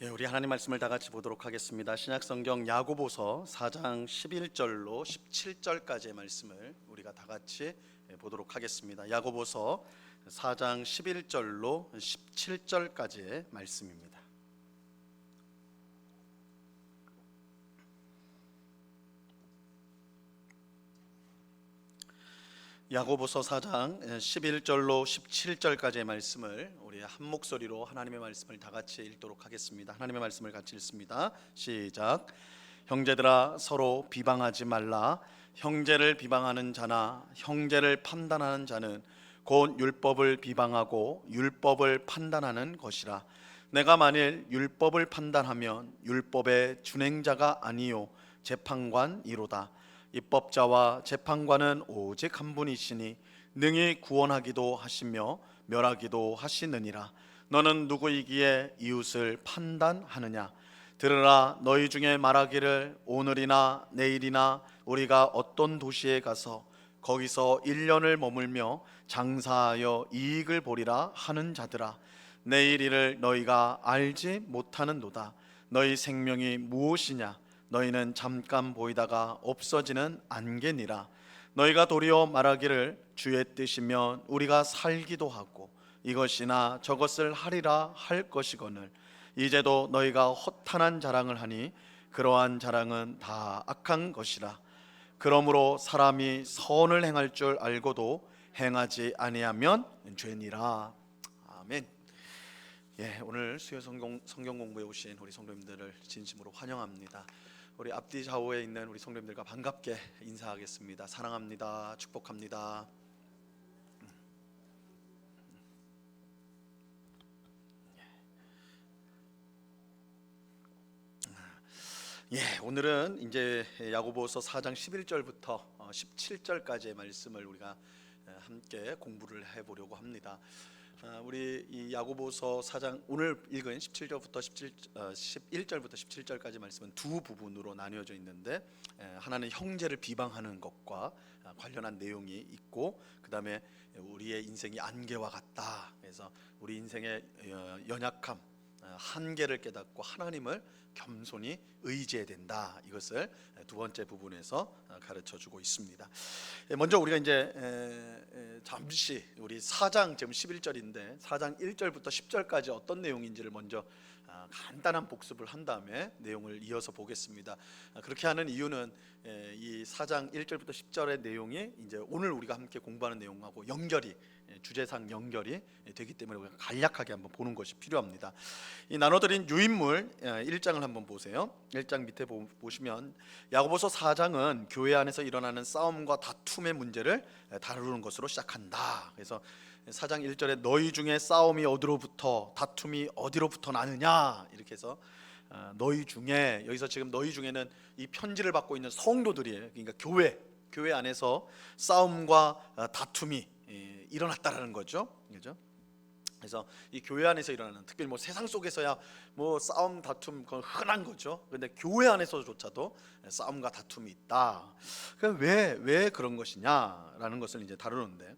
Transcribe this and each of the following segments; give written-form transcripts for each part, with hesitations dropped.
우리 하나님 말씀을 다 같이 보도록 하겠습니다. 신약성경 야고보서 4장 11절로 17절까지의 말씀을 우리가 다 같이 보도록 하겠습니다. 야고보서 4장 11절로 17절까지의 말씀입니다. 야고보서 4장 11절로 17절까지의 말씀을 우리 한 목소리로 하나님의 말씀을 다 같이 읽도록 하겠습니다. 하나님의 말씀을 같이 읽습니다. 시작. 형제들아 서로 비방하지 말라. 형제를 비방하는 자나 형제를 판단하는 자는 곧 율법을 비방하고 율법을 판단하는 것이라. 내가 만일 율법을 판단하면 율법의 준행자가 아니요 재판관이로다. 입법자와 재판관은 오직 한 분이시니 능히 구원하기도 하시며 멸하기도 하시느니라. 너는 누구이기에 이웃을 판단하느냐? 들으라. 너희 중에 말하기를 오늘이나 내일이나 우리가 어떤 도시에 가서 거기서 1년을 머물며 장사하여 이익을 보리라 하는 자들아, 내일 일을 너희가 알지 못하는도다. 너희 생명이 무엇이냐? 너희는 잠깐 보이다가 없어지는 안개니라. 너희가 도리어 말하기를 주의 뜻이면 우리가 살기도 하고 이것이나 저것을 하리라 할 것이거늘 이제도 너희가 허탄한 자랑을 하니 그러한 자랑은 다 악한 것이라. 그러므로 사람이 선을 행할 줄 알고도 행하지 아니하면 죄니라. 아멘. 오늘 수요 성경 공부에 오신 우리 성도님들을 진심으로 환영합니다. 우리 앞뒤 좌우에 있는 우리 성도님들과 반갑게 인사하겠습니다. 사랑합니다. 축복합니다. 오늘은 이제 야고보서 4장 11절부터 17절까지의 말씀을 우리가 함께 공부를 해보려고 합니다. 우리 이 야고보서 4장 오늘 읽은 17절부터 11절부터 17절까지 말씀은 두 부분으로 나뉘어져 있는데, 하나는 형제를 비방하는 것과 관련한 내용이 있고, 그 다음에 우리의 인생이 안개와 같다. 그래서 우리 인생의 연약함, 한계를 깨닫고 하나님을 겸손히 의지해야 된다. 이것을 두 번째 부분에서 가르쳐주고 있습니다. 먼저 우리가 이제 잠시 우리 4장 지금 11절인데 4장 1절부터 10절까지 어떤 내용인지를 먼저 간단한 복습을 한 다음에 내용을 이어서 보겠습니다. 그렇게 하는 이유는 이 4장 1절부터 10절의 내용이 이제 오늘 우리가 함께 공부하는 내용하고 연결이, 주제상 연결이 되기 때문에 우리가 간략하게 한번 보는 것이 필요합니다. 이 나눠드린 유인물 1장을 한번 보세요. 1장 밑에 보시면 야고보서 4장은 교회 안에서 일어나는 싸움과 다툼의 문제를 다루는 것으로 시작한다. 그래서 4장 1절에 너희 중에 싸움이 어디로부터 다툼이 어디로부터 나느냐 이렇게 해서 너희 중에, 여기서 지금 너희 중에는 이 편지를 받고 있는 성도들이에요. 그러니까 교회 안에서 싸움과 다툼이 일어났다라는 거죠. 그죠? 그래서 이 교회 안에서 일어나는, 특별히 뭐 세상 속에서야 뭐 싸움 다툼 그건 흔한 거죠. 근데 교회 안에서조차도 싸움과 다툼이 있다. 그럼 왜 그런 것이냐라는 것을 이제 다루는데,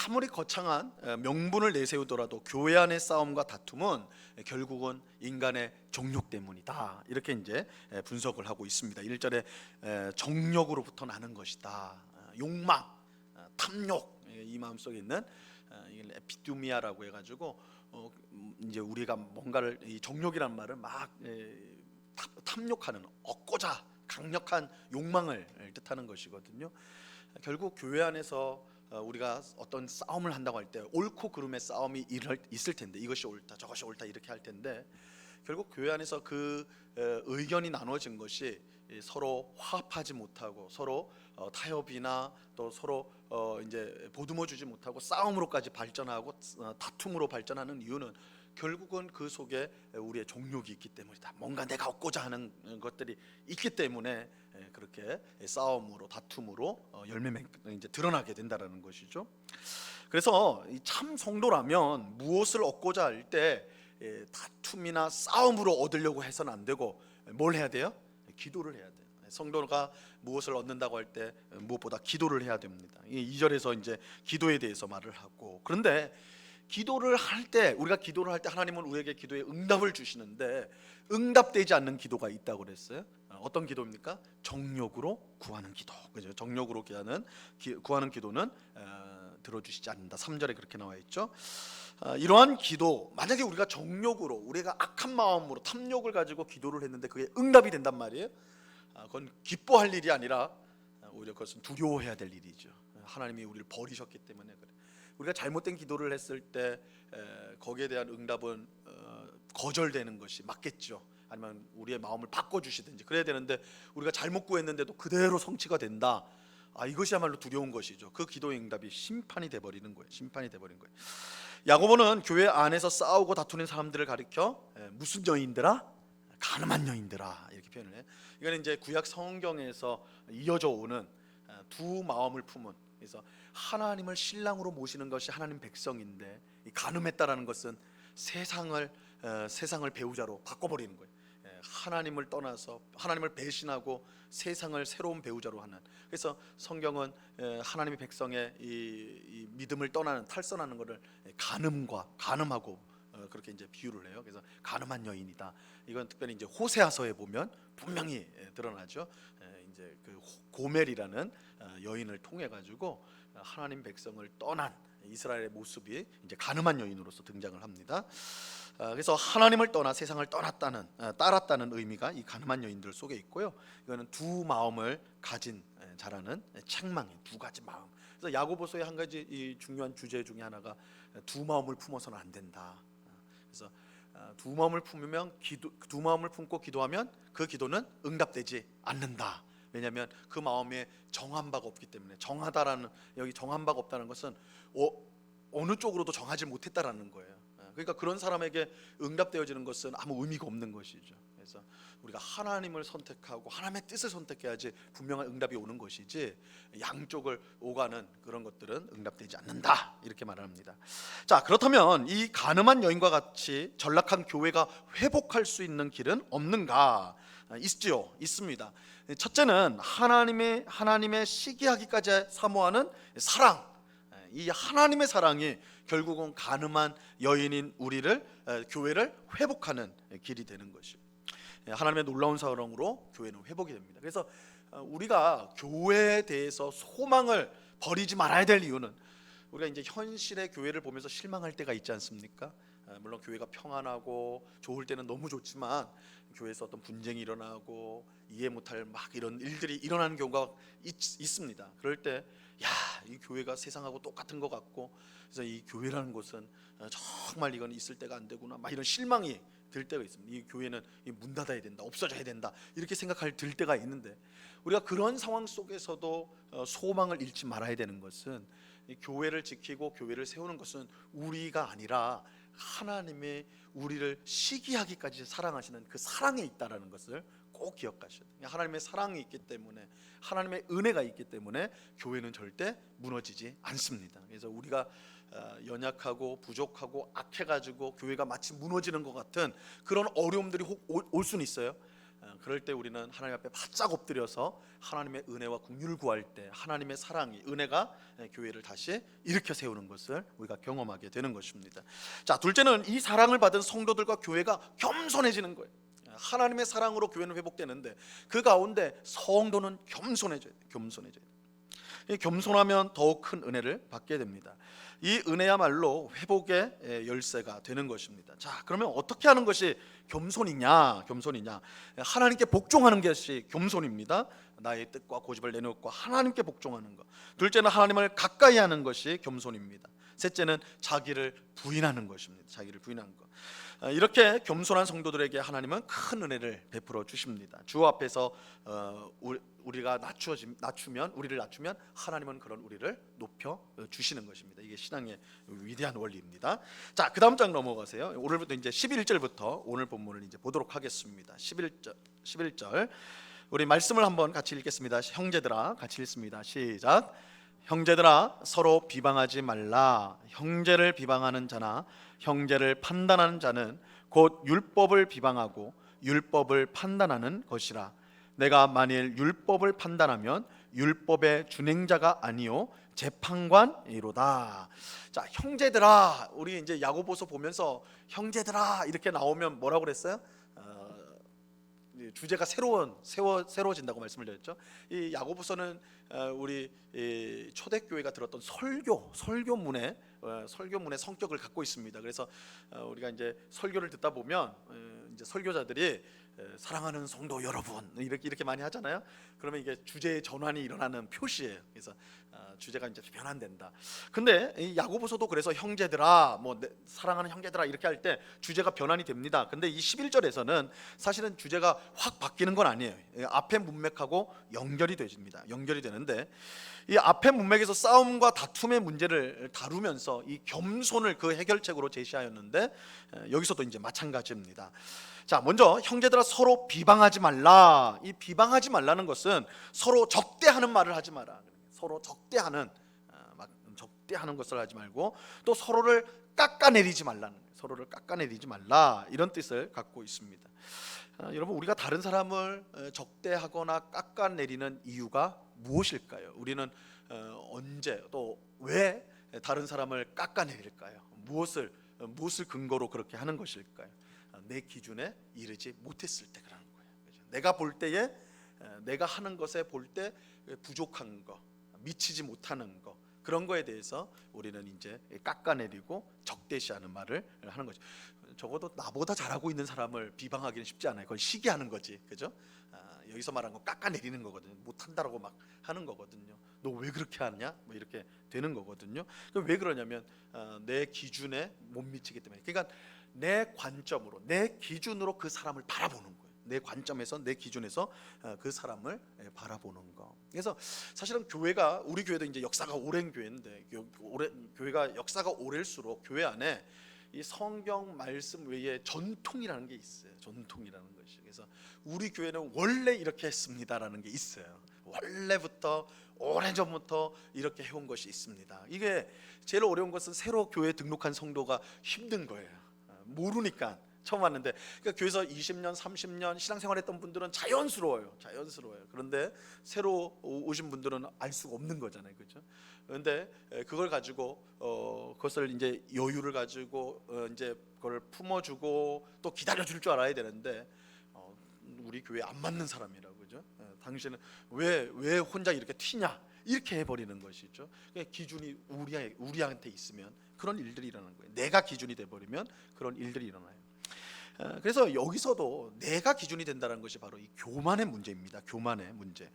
아무리 거창한 명분을 내세우더라도 교회 안의 싸움과 다툼은 결국은 인간의 정욕 때문이다. 이렇게 이제 분석을 하고 있습니다. 1절에 정욕으로부터 나는 것이다. 욕망, 탐욕, 이 마음속에 있는 에피두미아라고 해가지고 이제 우리가 뭔가를, 이 정욕이란 말은 막 탐욕하는, 얻고자 강력한 욕망을 뜻하는 것이거든요. 결국 교회 안에서 우리가 어떤 싸움을 한다고 할 때 옳고 그름의 싸움이 있을 텐데, 이것이 옳다 저것이 옳다 이렇게 할 텐데, 결국 교회 안에서 그 의견이 나눠진 것이 서로 화합하지 못하고 서로 타협이나 또 서로 이제 보듬어 주지 못하고 싸움으로까지 발전하고 다툼으로 발전하는 이유는 결국은 그 속에 우리의 정욕이 있기 때문이다. 뭔가 내가 얻고자 하는 것들이 있기 때문에 그렇게 싸움으로 다툼으로 열매 이제 드러나게 된다라는 것이죠. 그래서 참 성도라면 무엇을 얻고자 할 때 다툼이나 싸움으로 얻으려고 해서는 안 되고 뭘 해야 돼요? 기도를 해야 돼요. 성도가 무엇을 얻는다고 할 때 무엇보다 기도를 해야 됩니다. 2절에서 이제 기도에 대해서 말을 하고, 그런데 기도를 할 때, 우리가 기도를 할 때 하나님은 우리에게 기도에 응답을 주시는데 응답되지 않는 기도가 있다고 그랬어요. 어떤 기도입니까? 정욕으로 구하는 기도. 그죠? 정욕으로 구하는 기도는 들어주시지 않는다. 3절에 그렇게 나와 있죠. 이러한 기도, 만약에 우리가 정욕으로, 우리가 악한 마음으로 탐욕을 가지고 기도를 했는데 그게 응답이 된단 말이에요. 그건 기뻐할 일이 아니라 오히려 그것은 두려워해야 될 일이죠. 하나님이 우리를 버리셨기 때문에 그래. 우리가 잘못된 기도를 했을 때 거기에 대한 응답은 거절되는 것이 맞겠죠. 아니면 우리의 마음을 바꿔주시든지 그래야 되는데 우리가 잘못 구했는데도 그대로 성취가 된다. 이것이야말로 두려운 것이죠. 그 기도의 응답이 심판이 돼버리는 거예요. 심판이 돼버린 거예요. 야고보는 교회 안에서 싸우고 다투는 사람들을 가리켜 무슨 여인들아? 가늠한 여인들아, 이렇게 표현을 해요. 이거는 이제 구약 성경에서 이어져 오는 두 마음을 품은, 그래서 하나님을 신랑으로 모시는 것이 하나님 백성인데 이 가늠했다라는 것은 세상을 배우자로 바꿔버리는 거예요. 하나님을 떠나서 하나님을 배신하고 세상을 새로운 배우자로 하는. 그래서 성경은 하나님의 백성의 이 믿음을 떠나는, 탈선하는 것을 가늠하고 그렇게 이제 비유를 해요. 그래서 가늠한 여인이다. 이건 특별히 이제 호세아서에 보면 분명히 드러나죠. 이제 그 고멜이라는 여인을 통해 가지고 하나님 백성을 떠난 이스라엘의 모습이 이제 가늠한 여인으로서 등장을 합니다. 그래서 하나님을 떠나 세상을 따랐다는 의미가 이 가늠한 여인들 속에 있고요. 이거는 두 마음을 가진 자라는 책망이 두 가지 마음. 그래서 야고보서의 한 가지 이 중요한 주제 중에 하나가 두 마음을 품어서는 안 된다. 그래서 두 마음을 품고 기도하면 그 기도는 응답되지 않는다. 왜냐하면 그 마음에 정한 바가 없기 때문에. 여기 정한 바가 없다는 것은 어느 쪽으로도 정하지 못했다라는 거예요. 그러니까 그런 사람에게 응답되어지는 것은 아무 의미가 없는 것이죠. 그래서 우리가 하나님을 선택하고 하나님의 뜻을 선택해야지 분명한 응답이 오는 것이지, 양쪽을 오가는 그런 것들은 응답되지 않는다, 이렇게 말합니다. 자, 그렇다면 이 가늠한 여인과 같이 전락한 교회가 회복할 수 있는 길은 없는가? 있지요. 있습니다. 첫째는 하나님의 시기하기까지 사모하는 사랑. 이 하나님의 사랑이 결국은 가늠한 여인인 교회를 회복하는 길이 되는 것이죠. 하나님의 놀라운 사랑으로 교회는 회복이 됩니다. 그래서 우리가 교회에 대해서 소망을 버리지 말아야 될 이유는, 우리가 이제 현실의 교회를 보면서 실망할 때가 있지 않습니까? 물론 교회가 평안하고 좋을 때는 너무 좋지만 교회에서 어떤 분쟁이 일어나고 이해 못할 막 이런 일들이 일어나는 경우가 있습니다. 그럴 때 이 교회가 세상하고 똑같은 것 같고, 그래서 이 교회라는 곳은 정말 이건 있을 때가 안 되구나, 막 이런 실망이 들 때가 있습니다. 이 교회는 문 닫아야 된다, 없어져야 된다, 이렇게 들 때가 있는데, 우리가 그런 상황 속에서도 소망을 잃지 말아야 되는 것은, 이 교회를 지키고 교회를 세우는 것은 우리가 아니라 하나님의 우리를 시기하기까지 사랑하시는 그 사랑에 있다라는 것을 꼭 기억하셔야 돼요. 하나님의 사랑이 있기 때문에, 하나님의 은혜가 있기 때문에 교회는 절대 무너지지 않습니다. 그래서 우리가 연약하고 부족하고 악해가지고 교회가 마치 무너지는 것 같은 그런 어려움들이 올 수는 있어요. 그럴 때 우리는 하나님 앞에 바짝 엎드려서 하나님의 은혜와 긍휼을 구할 때 하나님의 사랑이, 은혜가 교회를 다시 일으켜 세우는 것을 우리가 경험하게 되는 것입니다. 자, 둘째는 이 사랑을 받은 성도들과 교회가 겸손해지는 거예요. 하나님의 사랑으로 교회는 회복되는데 그 가운데 성도는 겸손해져야 돼요. 겸손하면 더욱 큰 은혜를 받게 됩니다. 이 은혜야말로 회복의 열쇠가 되는 것입니다. 자, 그러면 어떻게 하는 것이 겸손이냐? 하나님께 복종하는 것이 겸손입니다. 나의 뜻과 고집을 내놓고 하나님께 복종하는 것. 둘째는 하나님을 가까이 하는 것이 겸손입니다. 셋째는 자기를 부인하는 것입니다. 자기를 부인하는 것. 이렇게 겸손한 성도들에게 하나님은 큰 은혜를 베풀어 주십니다. 주 앞에서 우리를 낮추면 하나님은 그런 우리를 높여 주시는 것입니다. 이게 신앙의 위대한 원리입니다. 자, 그 다음 장 넘어가세요. 오늘부터 이제 11절부터 오늘 본문을 이제 보도록 하겠습니다. 11절 우리 말씀을 한번 같이 읽겠습니다. 형제들아, 같이 읽습니다. 시작. 형제들아, 서로 비방하지 말라. 형제를 비방하는 자나 형제를 판단하는 자는 곧 율법을 비방하고 율법을 판단하는 것이라. 내가 만일 율법을 판단하면 율법의 준행자가 아니요 재판관이로다. 자, 형제들아, 우리 이제 야고보서 보면서 형제들아 이렇게 나오면 뭐라고 그랬어요? 주제가 새로워진다고 말씀을 드렸죠. 이 야고보서는 우리 초대교회가 들었던 설교문의 성격을 갖고 있습니다. 그래서 우리가 이제 설교를 듣다 보면 이제 설교자들이 사랑하는 성도 여러분 이렇게 많이 하잖아요. 그러면 이게 주제의 전환이 일어나는 표시예요. 그래서 주제가 이제 변환된다. 근데 이 야고보서도 그래서 형제들아, 사랑하는 형제들아 이렇게 할 때 주제가 변환이 됩니다. 근데 이 11절에서는 사실은 주제가 확 바뀌는 건 아니에요. 앞에 문맥하고 연결이 되는데 이 앞에 문맥에서 싸움과 다툼의 문제를 다루면서 이 겸손을 그 해결책으로 제시하였는데 여기서도 이제 마찬가지입니다. 자, 먼저 형제들아 서로 비방하지 말라. 이 비방하지 말라는 것은 서로 적대하는 말을 하지 마라. 서로 적대하는 것을 하지 말고 또 서로를 깎아내리지 말라 이런 뜻을 갖고 있습니다. 여러분, 우리가 다른 사람을 적대하거나 깎아내리는 이유가 무엇일까요? 우리는 언제 또 왜 다른 사람을 깎아내릴까요? 무엇을 근거로 그렇게 하는 것일까요? 내 기준에 이르지 못했을 때 그러는 거예요. 내가 볼 때에 내가 하는 것에 볼 때 부족한 거, 미치지 못하는 거, 그런 거에 대해서 우리는 이제 깎아내리고 적대시하는 말을 하는 거죠. 적어도 나보다 잘하고 있는 사람을 비방하기는 쉽지 않아요. 그건 시기하는 거지, 그죠? 여기서 말한 거 깎아내리는 거거든요. 못한다라고 막 하는 거거든요. 너 왜 그렇게 하냐? 뭐 이렇게 되는 거거든요. 그럼 왜 그러냐면 내 기준에 못 미치기 때문에. 그러니까 내 관점으로, 내 기준으로 그 사람을 바라보는 거예요. 내 관점에서, 내 기준에서 그 사람을 바라보는 거. 그래서 사실은 우리 교회도 이제 역사가 오랜 교회인데, 교회가 역사가 오래일수록 교회 안에 이 성경 말씀 외에 전통이라는 게 있어요. 전통이라는 것이. 그래서 우리 교회는 원래 이렇게 했습니다라는 게 있어요. 원래부터 오래전부터 이렇게 해온 것이 있습니다. 이게 제일 어려운 것은 새로 교회에 등록한 성도가 힘든 거예요. 모르니까 처음 왔는데, 그러니까 교회에서 20년, 30년 신앙생활했던 분들은 자연스러워요. 그런데 새로 오신 분들은 알 수가 없는 거잖아요, 그렇죠? 그런데 그걸 가지고 그것을 이제 여유를 가지고 이제 그걸 품어주고 또 기다려줄 줄 알아야 되는데 우리 교회 안 맞는 사람이라고, 그죠? 당신은 왜 혼자 이렇게 튀냐? 이렇게 해버리는 것이죠. 기준이 우리한테 있으면 그런 일들이 일어나는 거예요. 내가 기준이 돼버리면 그런 일들이 일어나요. 그래서 여기서도 내가 기준이 된다는 것이 바로 이 교만의 문제입니다. 교만의 문제.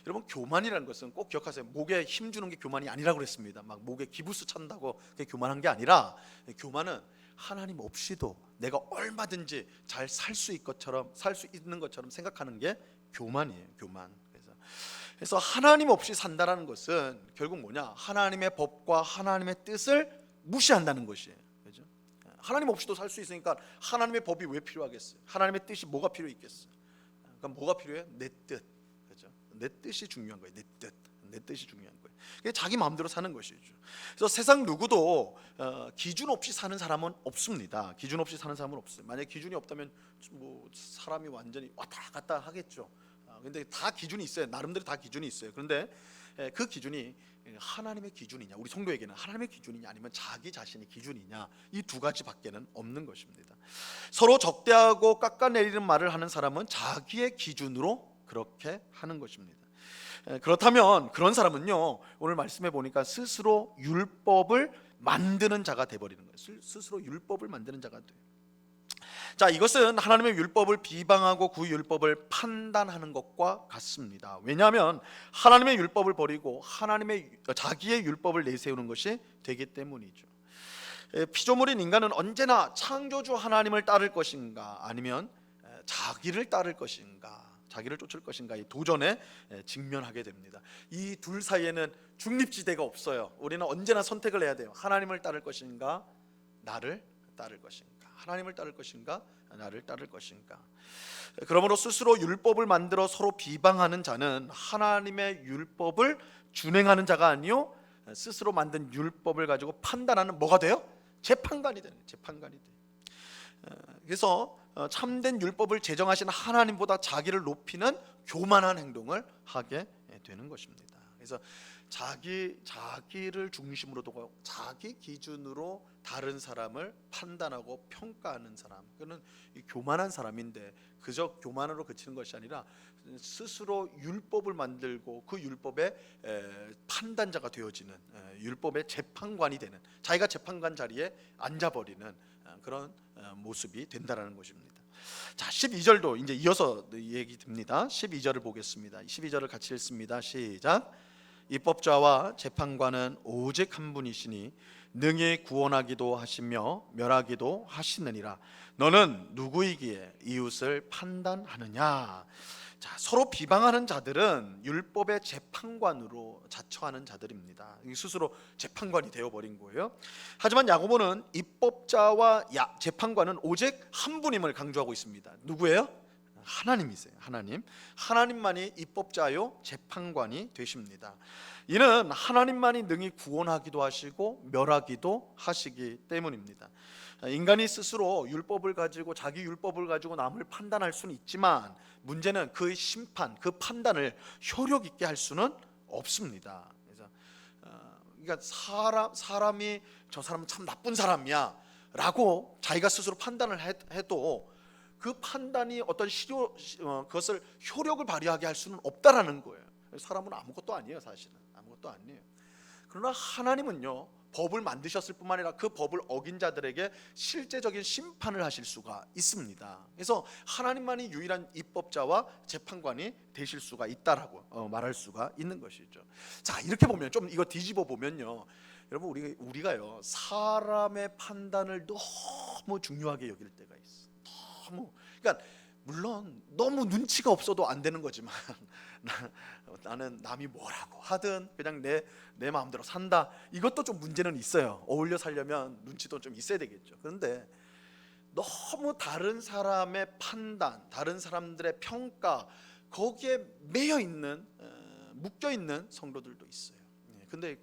여러분, 교만이라는 것은 꼭 기억하세요. 목에 힘 주는 게 교만이 아니라고 그랬습니다. 막 목에 기부스 찬다고 그게 교만한 게 아니라, 교만은 하나님 없이도 내가 얼마든지 잘 살 수 있는 것처럼 생각하는 게 교만이에요. 교만. 그래서 하나님 없이 산다라는 것은 결국 뭐냐? 하나님의 법과 하나님의 뜻을 무시한다는 것이에요. 그렇죠? 하나님 없이도 살 수 있으니까 하나님의 법이 왜 필요하겠어요? 하나님의 뜻이 뭐가 필요 있겠어요? 그러니까 뭐가 필요해요? 내 뜻. 그렇죠? 내 뜻이 중요한 거예요. 내 뜻이 중요한 거예요. 그게 자기 마음대로 사는 것이죠. 그래서 세상 누구도 기준 없이 사는 사람은 없습니다. 기준 없이 사는 사람은 없어요. 만약 기준이 없다면 뭐 사람이 완전히 왔다 갔다 하겠죠. 근데 다 기준이 있어요. 나름대로 다 기준이 있어요. 그런데 그 기준이 하나님의 기준이냐, 우리 성도에게는 하나님의 기준이냐, 아니면 자기 자신의 기준이냐, 이 두 가지밖에는 없는 것입니다. 서로 적대하고 깎아내리는 말을 하는 사람은 자기의 기준으로 그렇게 하는 것입니다. 그렇다면 그런 사람은요, 오늘 말씀해 보니까 스스로 율법을 만드는 자가 돼버리는 거예요. 스스로 율법을 만드는 자가 돼요. 자, 이것은 하나님의 율법을 비방하고 그 율법을 판단하는 것과 같습니다. 왜냐하면 하나님의 율법을 버리고 자기의 율법을 내세우는 것이 되기 때문이죠. 피조물인 인간은 언제나 창조주 하나님을 따를 것인가, 아니면 자기를 따를 것인가, 자기를 쫓을 것인가, 이 도전에 직면하게 됩니다. 이 둘 사이에는 중립지대가 없어요. 우리는 언제나 선택을 해야 돼요. 하나님을 따를 것인가, 나를 따를 것인가. 하나님을 따를 것인가, 나를 따를 것인가. 그러므로 스스로 율법을 만들어 서로 비방하는 자는 하나님의 율법을 준행하는 자가 아니요, 스스로 만든 율법을 가지고 판단하는 뭐가 돼요? 재판관이 되는 거예요. 재판관이 돼요. 그래서 참된 율법을 제정하신 하나님보다 자기를 높이는 교만한 행동을 하게 되는 것입니다. 그래서 자기를 중심으로 두고 자기 기준으로 다른 사람을 판단하고 평가하는 사람, 그는 교만한 사람인데 그저 교만으로 그치는 것이 아니라 스스로 율법을 만들고 그 율법의 판단자가 되어지는, 율법의 재판관이 되는, 자기가 재판관 자리에 앉아버리는 그런 모습이 된다라는 것입니다. 자, 12절도 이제 이어서 얘기 듭니다. 12절을 보겠습니다. 12절을 같이 읽습니다. 시작. 입법자와 재판관은 오직 한 분이시니 능히 구원하기도 하시며 멸하기도 하시느니라. 너는 누구이기에 이웃을 판단하느냐? 자, 서로 비방하는 자들은 율법의 재판관으로 자처하는 자들입니다. 스스로 재판관이 되어버린 거예요. 하지만 야고보는 입법자와 재판관은 오직 한 분임을 강조하고 있습니다. 누구예요? 하나님이세요. 하나님만이 입법자요 재판관이 되십니다. 이는 하나님만이 능히 구원하기도 하시고 멸하기도 하시기 때문입니다. 인간이 스스로 율법을 가지고 자기 율법을 가지고 남을 판단할 수는 있지만 문제는 그 심판, 그 판단을 효력 있게 할 수는 없습니다. 그래서 그러니까 사람이 저 사람은 참 나쁜 사람이야라고 자기가 스스로 판단을 해도 그 판단이 어떤 그것을 효력을 발휘하게 할 수는 없다라는 거예요. 사람은 아무것도 아니에요, 사실은 아무것도 아니에요. 그러나 하나님은요, 법을 만드셨을 뿐만 아니라 그 법을 어긴 자들에게 실제적인 심판을 하실 수가 있습니다. 그래서 하나님만이 유일한 입법자와 재판관이 되실 수가 있다라고 말할 수가 있는 것이죠. 자, 이렇게 보면 좀 이거 뒤집어 보면요, 여러분 우리가요 사람의 판단을 너무 중요하게 여길 때가 있어. 그러니까 물론 너무 눈치가 없어도 안 되는 거지만 나는 남이 뭐라고 하든 그냥 내 마음대로 산다, 이것도 좀 문제는 있어요. 어울려 살려면 눈치도 좀 있어야 되겠죠. 그런데 너무 다른 사람의 판단, 다른 사람들의 평가, 거기에 묶여 있는 성도들도 있어요. 근데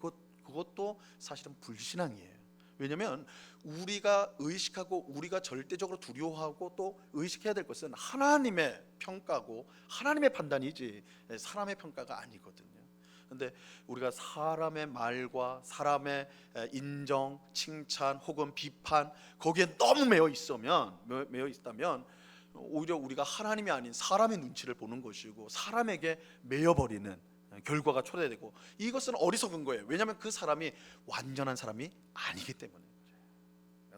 그것도 사실은 불신앙이에요. 왜냐하면 우리가 의식하고 우리가 절대적으로 두려워하고 또 의식해야 될 것은 하나님의 평가고 하나님의 판단이지 사람의 평가가 아니거든요. 그런데 우리가 사람의 말과 사람의 인정, 칭찬 혹은 비판, 거기에 너무 매여 있다면 오히려 우리가 하나님이 아닌 사람의 눈치를 보는 것이고 사람에게 매여버리는 결과가 초래되고, 이것은 어리석은 거예요. 왜냐하면 그 사람이 완전한 사람이 아니기 때문에.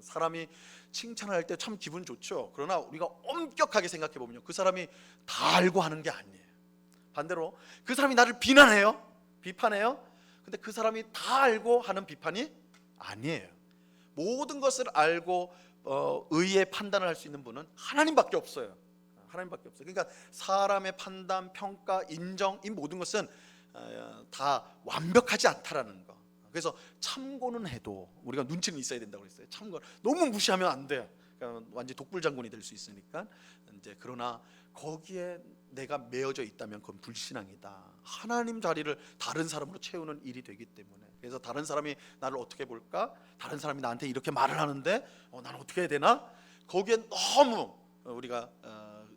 사람이 칭찬을 할 때 참 기분 좋죠. 그러나 우리가 엄격하게 생각해 보면요, 그 사람이 다 알고 하는 게 아니에요. 반대로 그 사람이 나를 비판해요. 근데 그 사람이 다 알고 하는 비판이 아니에요. 모든 것을 알고 의의 판단을 할 수 있는 분은 하나님밖에 없어요. 그러니까 사람의 판단, 평가, 인정, 이 모든 것은 다 완벽하지 않다라는 거. 그래서 참고는 해도 우리가 눈치는 있어야 된다고 그랬어요. 참고 너무 무시하면 안 돼요. 그러니까 완전 독불장군이 될 수 있으니까. 이제 그러나 거기에 내가 매여져 있다면 그건 불신앙이다. 하나님 자리를 다른 사람으로 채우는 일이 되기 때문에. 그래서 다른 사람이 나를 어떻게 볼까? 다른 사람이 나한테 이렇게 말을 하는데 나는 어떻게 해야 되나? 거기에 너무 우리가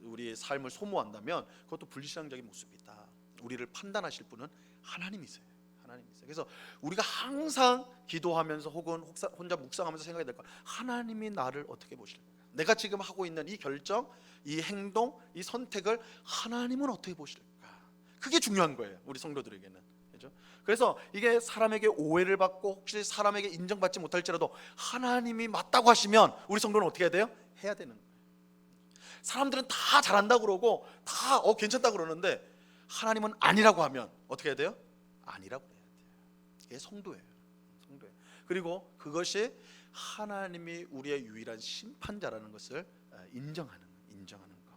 우리의 삶을 소모한다면 그것도 불신앙적인 모습이다. 우리를 판단하실 분은 하나님이세요. 그래서 우리가 항상 기도하면서 혹은 혼자 묵상하면서 생각해야 될 것, 하나님이 나를 어떻게 보실까? 내가 지금 하고 있는 이 결정, 이 행동, 이 선택을 하나님은 어떻게 보실까? 그게 중요한 거예요, 우리 성도들에게는. 그렇죠? 그래서 이게 사람에게 오해를 받고 혹시 사람에게 인정받지 못할지라도 하나님이 맞다고 하시면 우리 성도는 어떻게 해야 돼요? 해야 되는 거예요. 사람들은 다 잘한다고 그러고 다 괜찮다고 그러는데 하나님은 아니라고 하면 어떻게 해야 돼요? 아니라고 해야 돼요. 이게 성도예요. 그리고 그것이 하나님이 우리의 유일한 심판자라는 것을 인정하는 것.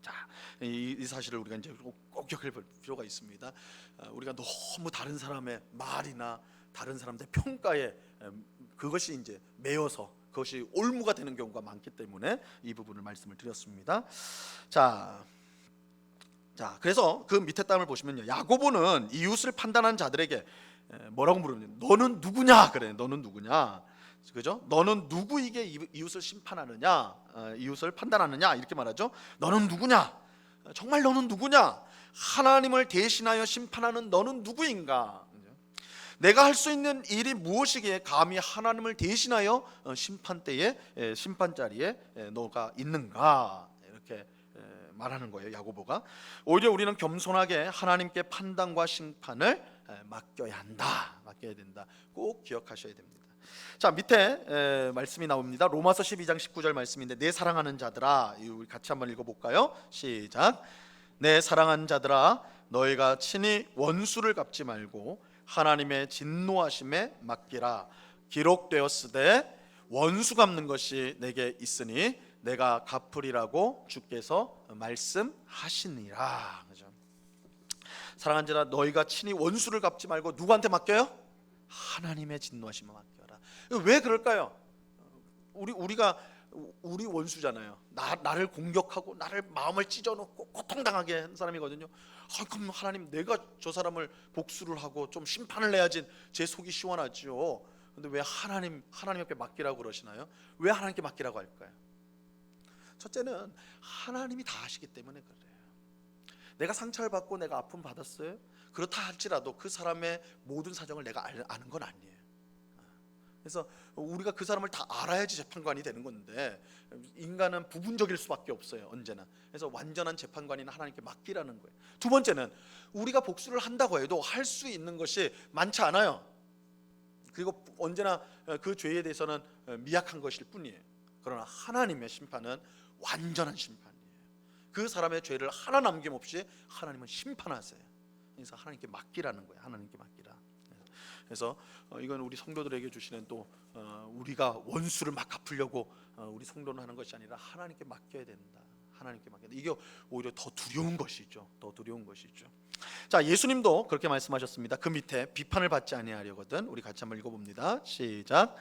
자, 이 사실을 우리가 이제 꼭 기억할 필요가 있습니다. 우리가 너무 다른 사람의 말이나 다른 사람들의 평가에 그것이 이제 매여서 그것이 올무가 되는 경우가 많기 때문에 이 부분을 말씀을 드렸습니다. 자, 그래서 그 밑에 땅을 보시면요, 야고보는 이웃을 판단하는 자들에게 뭐라고 물으면 너는 누구냐 그래. 너는 누구냐, 그죠? 너는 누구에게 이웃을 심판하느냐, 이웃을 판단하느냐, 이렇게 말하죠. 너는 누구냐? 정말 너는 누구냐? 하나님을 대신하여 심판하는 너는 누구인가? 내가 할 수 있는 일이 무엇이기에 감히 하나님을 대신하여 심판대에 심판 자리에 너가 있는가, 이렇게 말하는 거예요, 야고보가. 오히려 우리는 겸손하게 하나님께 판단과 심판을 맡겨야 한다, 맡겨야 된다. 꼭 기억하셔야 됩니다. 자, 밑에 말씀이 나옵니다. 로마서 12장 19절 말씀인데, 내 사랑하는 자들아, 우리 같이 한번 읽어볼까요? 시작. 내 사랑하는 자들아, 너희가 친히 원수를 갚지 말고 하나님의 진노하심에 맡기라. 기록되었으되 원수 갚는 것이 내게 있으니 내가 갚으리라고 주께서 말씀하시니라. 그죠? 사랑하는 자들아, 너희가 친히 원수를 갚지 말고 누구한테 맡겨요? 하나님의 진노하심에 맡겨라. 왜 그럴까요? 우리 원수잖아요. 나를 공격하고 나를 마음을 찢어놓고 고통당하게 한 사람이거든요. 그럼 하나님, 내가 저 사람을 복수를 하고 좀 심판을 내야지 제 속이 시원하죠. 근데 왜 하나님께 맡기라고 그러시나요? 왜 하나님께 맡기라고 할까요? 첫째는 하나님이 다 아시기 때문에 그래요. 내가 상처를 받고 내가 아픔 받았어요. 그렇다 할지라도 그 사람의 모든 사정을 내가 아는 건 아니에요. 그래서 우리가 그 사람을 다 알아야지 재판관이 되는 건데, 인간은 부분적일 수밖에 없어요, 언제나. 그래서 완전한 재판관인 하나님께 맡기라는 거예요. 두 번째는 우리가 복수를 한다고 해도 할 수 있는 것이 많지 않아요. 그리고 언제나 그 죄에 대해서는 미약한 것일 뿐이에요. 그러나 하나님의 심판은 완전한 심판이에요. 그 사람의 죄를 하나 남김없이 하나님은 심판하세요. 그래서 하나님께 맡기라는 거예요. 하나님께 맡기라. 그래서 이건 우리 성도들에게 주시는 또 우리가 원수를 막 갚으려고 우리 성도는 하는 것이 아니라 하나님께 맡겨야 된다. 하나님께 맡겨야 된다. 이게 오히려 더 두려운 것이죠. 더 두려운 것이죠. 자, 예수님도 그렇게 말씀하셨습니다. 그 밑에 비판을 받지 아니하려거든, 우리 같이 한번 읽어봅니다. 시작.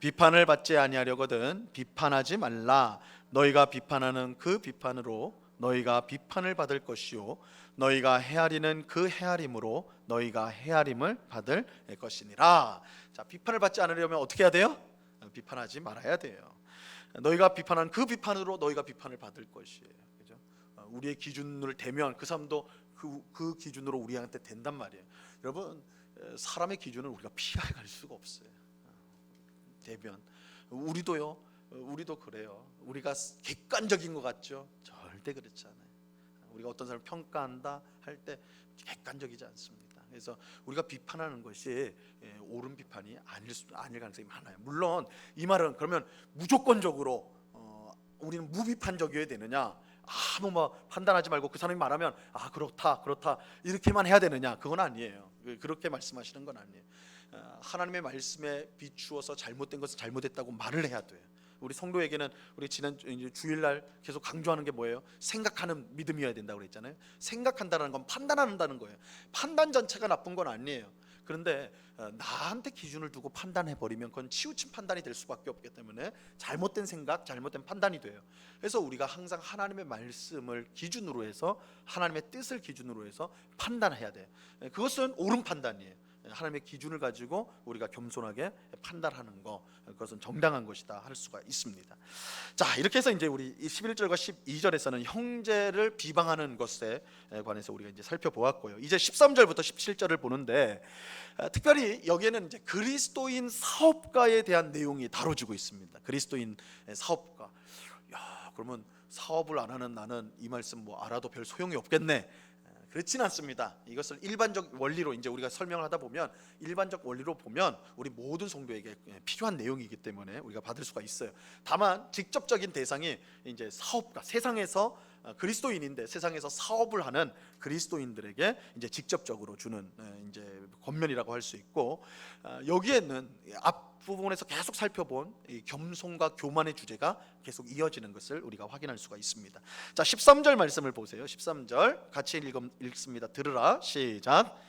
비판을 받지 아니하려거든 비판하지 말라. 너희가 비판하는 그 비판으로 너희가 비판을 받을 것이요, 너희가 헤아리는 그 헤아림으로 너희가 헤아림을 받을 것이니라. 자, 비판을 받지 않으려면 어떻게 해야 돼요? 비판하지 말아야 돼요. 너희가 비판한 그 비판으로 너희가 비판을 받을 것이에요. 그죠? 우리의 기준을 대면 그 사람도 그 기준으로 우리한테 된단 말이에요. 여러분, 사람의 기준을 우리가 피해 갈 수가 없어요. 대변. 우리도 그래요. 우리가 객관적인 것 같죠? 절대 그렇지 않아요. 우리가 어떤 사람을 평가한다 할 때 객관적이지 않습니다. 그래서 우리가 비판하는 것이 옳은 비판이 아닐 가능성이 많아요. 물론 이 말은 그러면 무조건적으로 우리는 무비판적이어야 되느냐, 아무 판단하지 말고 그 사람이 말하면 그렇다 이렇게만 해야 되느냐, 그건 아니에요. 그렇게 말씀하시는 건 아니에요. 하나님의 말씀에 비추어서 잘못된 것은 잘못했다고 말을 해야 돼요. 우리 성도에게는 우리 지난 주일날 계속 강조하는 게 뭐예요? 생각하는 믿음이어야 된다고 그랬잖아요. 생각한다는 건 판단한다는 거예요. 판단 자체가 나쁜 건 아니에요. 그런데 나한테 기준을 두고 판단해 버리면 그건 치우친 판단이 될 수밖에 없기 때문에 잘못된 생각, 잘못된 판단이 돼요. 그래서 우리가 항상 하나님의 말씀을 기준으로 해서, 하나님의 뜻을 기준으로 해서 판단해야 돼요. 그것은 옳은 판단이에요. 하나님의 기준을 가지고 우리가 겸손하게 판단하는 거, 그것은 정당한 것이다 할 수가 있습니다. 자, 이렇게 해서 이제 우리 11절과 12절에서는 형제를 비방하는 것에 관해서 우리가 이제 살펴보았고요. 이제 13절부터 17절을 보는데, 특별히 여기에는 이제 그리스도인 사업가에 대한 내용이 다뤄지고 있습니다. 그리스도인 사업가. 그러면 사업을 안 하는 나는 이 말씀 알아도 별 소용이 없겠네. 그렇지는 않습니다. 이것을 일반적 원리로 이제 우리가 설명을 하다 보면, 일반적 원리로 보면 우리 모든 성도에게 필요한 내용이기 때문에 우리가 받을 수가 있어요. 다만 직접적인 대상이 이제 사업가, 세상에서 그리스도인인데 세상에서 사업을 하는 그리스도인들에게 이제 직접적으로 주는 이제 권면이라고 할 수 있고, 여기에는 앞부분에서 계속 살펴본 이 겸손과 교만의 주제가 계속 이어지는 것을 우리가 확인할 수가 있습니다. 자, 13절 말씀을 보세요. 13절 같이 읽습니다. 들으라. 시작.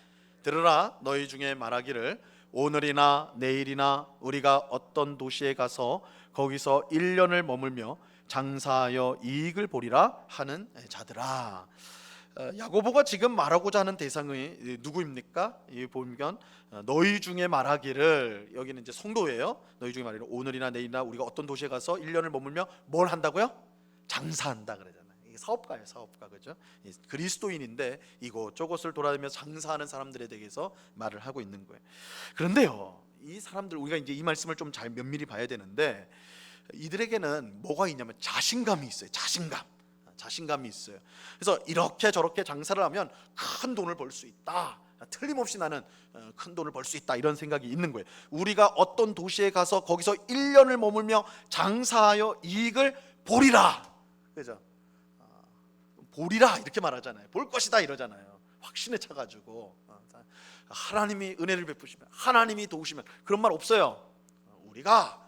들으라. 너희 중에 말하기를 오늘이나 내일이나 우리가 어떤 도시에 가서 거기서 1년을 머물며 장사하여 이익을 보리라 하는 자들아. 야고보가 지금 말하고자 하는 대상이 누구입니까? 이 보면 너희 중에 말하기를, 여기는 이제 성도예요. 너희 중에 말하기를 오늘이나 내일이나 우리가 어떤 도시에 가서 1년을 머물며 뭘 한다고요? 장사한다 그러잖아요. 이게 사업가예요, 사업가. 그죠? 그리스도인인데 이곳저곳을 돌아다니며 장사하는 사람들에 대해서 말을 하고 있는 거예요. 그런데요, 이 사람들, 우리가 이제 이 말씀을 좀 잘 면밀히 봐야 되는데, 이들에게는 뭐가 있냐면 자신감이 있어요. 자신감이 있어요. 그래서 이렇게 저렇게 장사를 하면 큰 돈을 벌 수 있다, 틀림없이 나는 큰 돈을 벌 수 있다, 이런 생각이 있는 거예요. 우리가 어떤 도시에 가서 거기서 1년을 머물며 장사하여 이익을 보리라, 그죠? 보리라 이렇게 말하잖아요. 볼 것이다 이러잖아요. 확신에 차가지고 하나님이 은혜를 베푸시면, 하나님이 도우시면, 그런 말 없어요. 우리가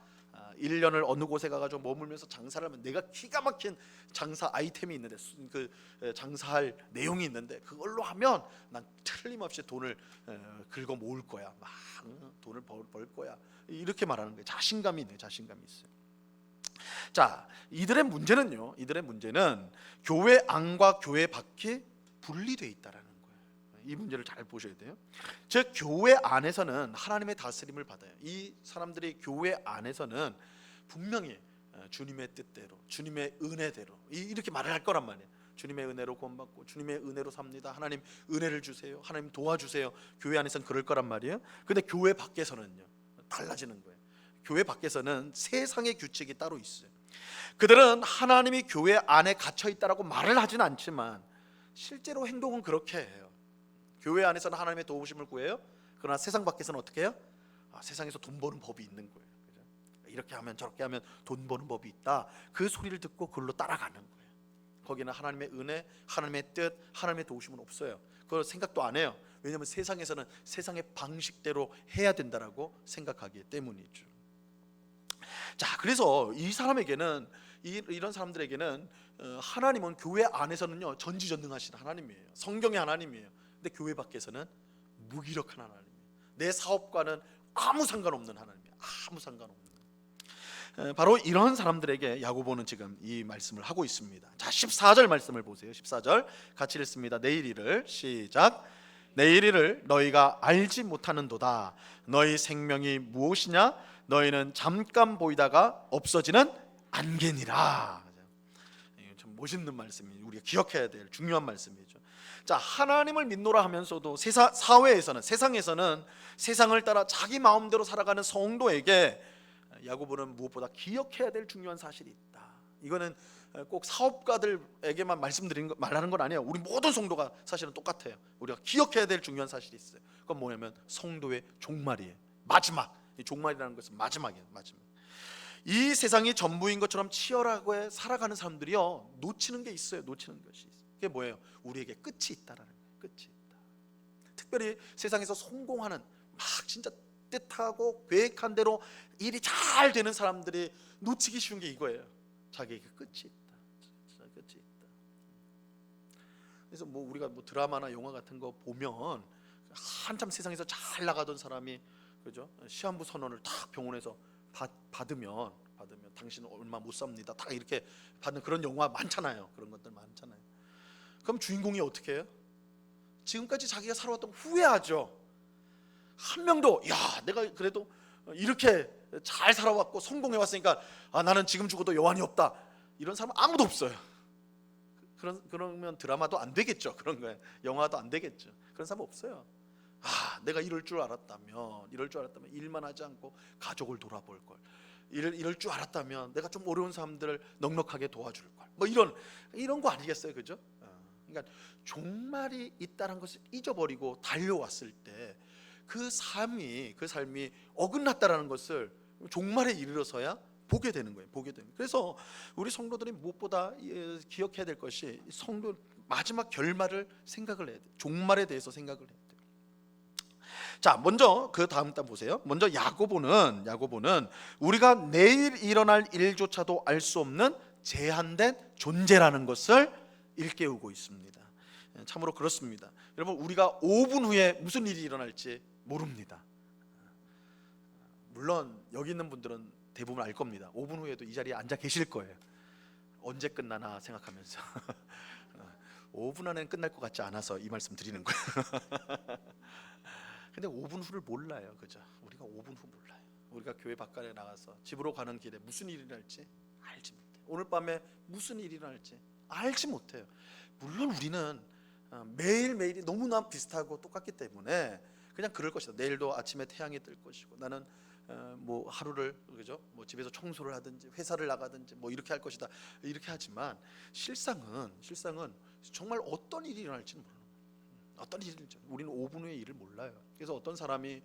1년을 어느 곳에 가가지고 머물면서 장사를 하면 내가 기가 막힌 장사 아이템이 있는데, 그 장사할 내용이 있는데, 그걸로 하면 난 틀림없이 돈을 긁어 모을 거야, 막 돈을 벌 거야, 이렇게 말하는 거예요. 자신감이 있네요. 자신감이 있어요. 자, 이들의 문제는 교회 안과 교회 밖이 분리되어 있다라는 거예요. 이 문제를 잘 보셔야 돼요. 즉, 교회 안에서는 하나님의 다스림을 받아요. 이 사람들이 교회 안에서는 분명히 주님의 뜻대로, 주님의 은혜대로 이렇게 말을 할 거란 말이에요. 주님의 은혜로 구원받고 주님의 은혜로 삽니다. 하나님 은혜를 주세요. 하나님 도와주세요. 교회 안에서는 그럴 거란 말이에요. 근데 교회 밖에서는요, 달라지는 거예요. 교회 밖에서는 세상의 규칙이 따로 있어요. 그들은 하나님이 교회 안에 갇혀 있다라고 말을 하진 않지만 실제로 행동은 그렇게 해요. 교회 안에서는 하나님의 도우심을 구해요. 그러나 세상 밖에서는 어떻게 해요? 세상에서 돈 버는 법이 있는 거예요. 그죠? 이렇게 하면 저렇게 하면 돈 버는 법이 있다, 그 소리를 듣고 그걸로 따라가는 거예요. 거기는 하나님의 은혜, 하나님의 뜻, 하나님의 도우심은 없어요. 그걸 생각도 안 해요. 왜냐하면 세상에서는 세상의 방식대로 해야 된다라고 생각하기 때문이죠. 자, 그래서 이 사람에게는, 이런 사람들에게는 하나님은 교회 안에서는요 전지전능하신 하나님이에요. 성경의 하나님이에요. 근데 교회 밖에서는 무기력한 하나님이에요. 내 사업과는 아무 상관없는 하나님이에요. 아무 상관없는. 바로 이런 사람들에게 야고보는 지금 이 말씀을 하고 있습니다. 자, 14절 말씀을 보세요. 14절 같이 읽습니다. 내일 일을, 시작. 내일 일을 너희가 알지 못하는도다. 너희 생명이 무엇이냐? 너희는 잠깐 보이다가 없어지는 안개니라. 참 멋있는 말씀이에요. 우리가 기억해야 될 중요한 말씀이죠. 자, 하나님을 믿노라 하면서도 사회에서는, 세상에서는 세상을 따라 자기 마음대로 살아가는 성도에게 야고보는 무엇보다 기억해야 될 중요한 사실이 있다. 이거는 꼭 사업가들에게만 말하는 건 아니에요. 우리 모든 성도가 사실은 똑같아요. 우리가 기억해야 될 중요한 사실이 있어요. 그건 뭐냐면 성도의 종말이에요. 마지막. 이 종말이라는 것은 마지막이에요. 마지막. 이 세상이 전부인 것처럼 치열하게 살아가는 사람들이요, 놓치는 게 있어요. 놓치는 것이 있어요. 그게 뭐예요? 우리에게 끝이 있다라는 거예요. 끝이 있다. 특별히 세상에서 성공하는, 막 진짜 뜻하고 계획한 대로 일이 잘 되는 사람들이 놓치기 쉬운 게 이거예요. 자기에게 끝이 있다. 끝이 있다. 그래서 뭐 우리가 뭐 드라마나 영화 같은 거 보면 한참 세상에서 잘 나가던 사람이, 그죠? 시한부 선언을 딱 병원에서 받으면 당신은 얼마 못 삽니다, 딱 이렇게 받는 그런 영화 많잖아요. 그런 것들 많잖아요. 그럼 주인공이 어떻게 해요? 지금까지 자기가 살아왔던 후회하죠. 한 명도 내가 그래도 이렇게 잘 살아왔고 성공해 왔으니까 나는 지금 죽어도 여한이 없다, 이런 사람 아무도 없어요. 그러면 드라마도 안 되겠죠. 그런 거예요. 영화도 안 되겠죠. 그런 사람 없어요. 내가 이럴 줄 알았다면 일만 하지 않고 가족을 돌아볼 걸, 이럴 줄 알았다면 내가 좀 어려운 사람들을 넉넉하게 도와줄 걸, 뭐 이런 거 아니겠어요, 그죠? 그러니까 종말이 있다는 것을 잊어버리고 달려왔을 때 그 삶이 어긋났다라는 것을 종말에 이르러서야 보게 되는 거예요. 그래서 우리 성도들이 무엇보다 기억해야 될 것이 성도 마지막 결말을 생각을 해야 돼. 종말에 대해서 생각을 해야 돼. 자, 먼저 그 다음 단 보세요. 먼저 야고보는 우리가 내일 일어날 일조차도 알 수 없는 제한된 존재라는 것을 일깨우고 있습니다. 참으로 그렇습니다. 여러분, 우리가 5분 후에 무슨 일이 일어날지 모릅니다. 물론 여기 있는 분들은 대부분 알 겁니다. 5분 후에도 이 자리에 앉아 계실 거예요. 언제 끝나나 생각하면서 5분 안에는 끝날 것 같지 않아서 이 말씀 드리는 거예요. 근데 5분 후를 몰라요, 그죠? 우리가 5분 후 몰라요. 우리가 교회 바깥에 나가서 집으로 가는 길에 무슨 일이 날지 알지 못해. 오늘 밤에 무슨 일이 날지 알지 못해요. 물론 우리는 매일매일이 너무나 비슷하고 똑같기 때문에 그냥 그럴 것이다. 내일도 아침에 태양이 뜰 것이고 나는 뭐 하루를 그죠? 뭐 집에서 청소를 하든지 회사를 나가든지 뭐 이렇게 할 것이다. 이렇게 하지만 실상은 정말 어떤 일이 일어날지는 모르는 거예요. 어떤 일인지 우리는 5분 후의 일을 몰라요. 그래서 어떤 사람이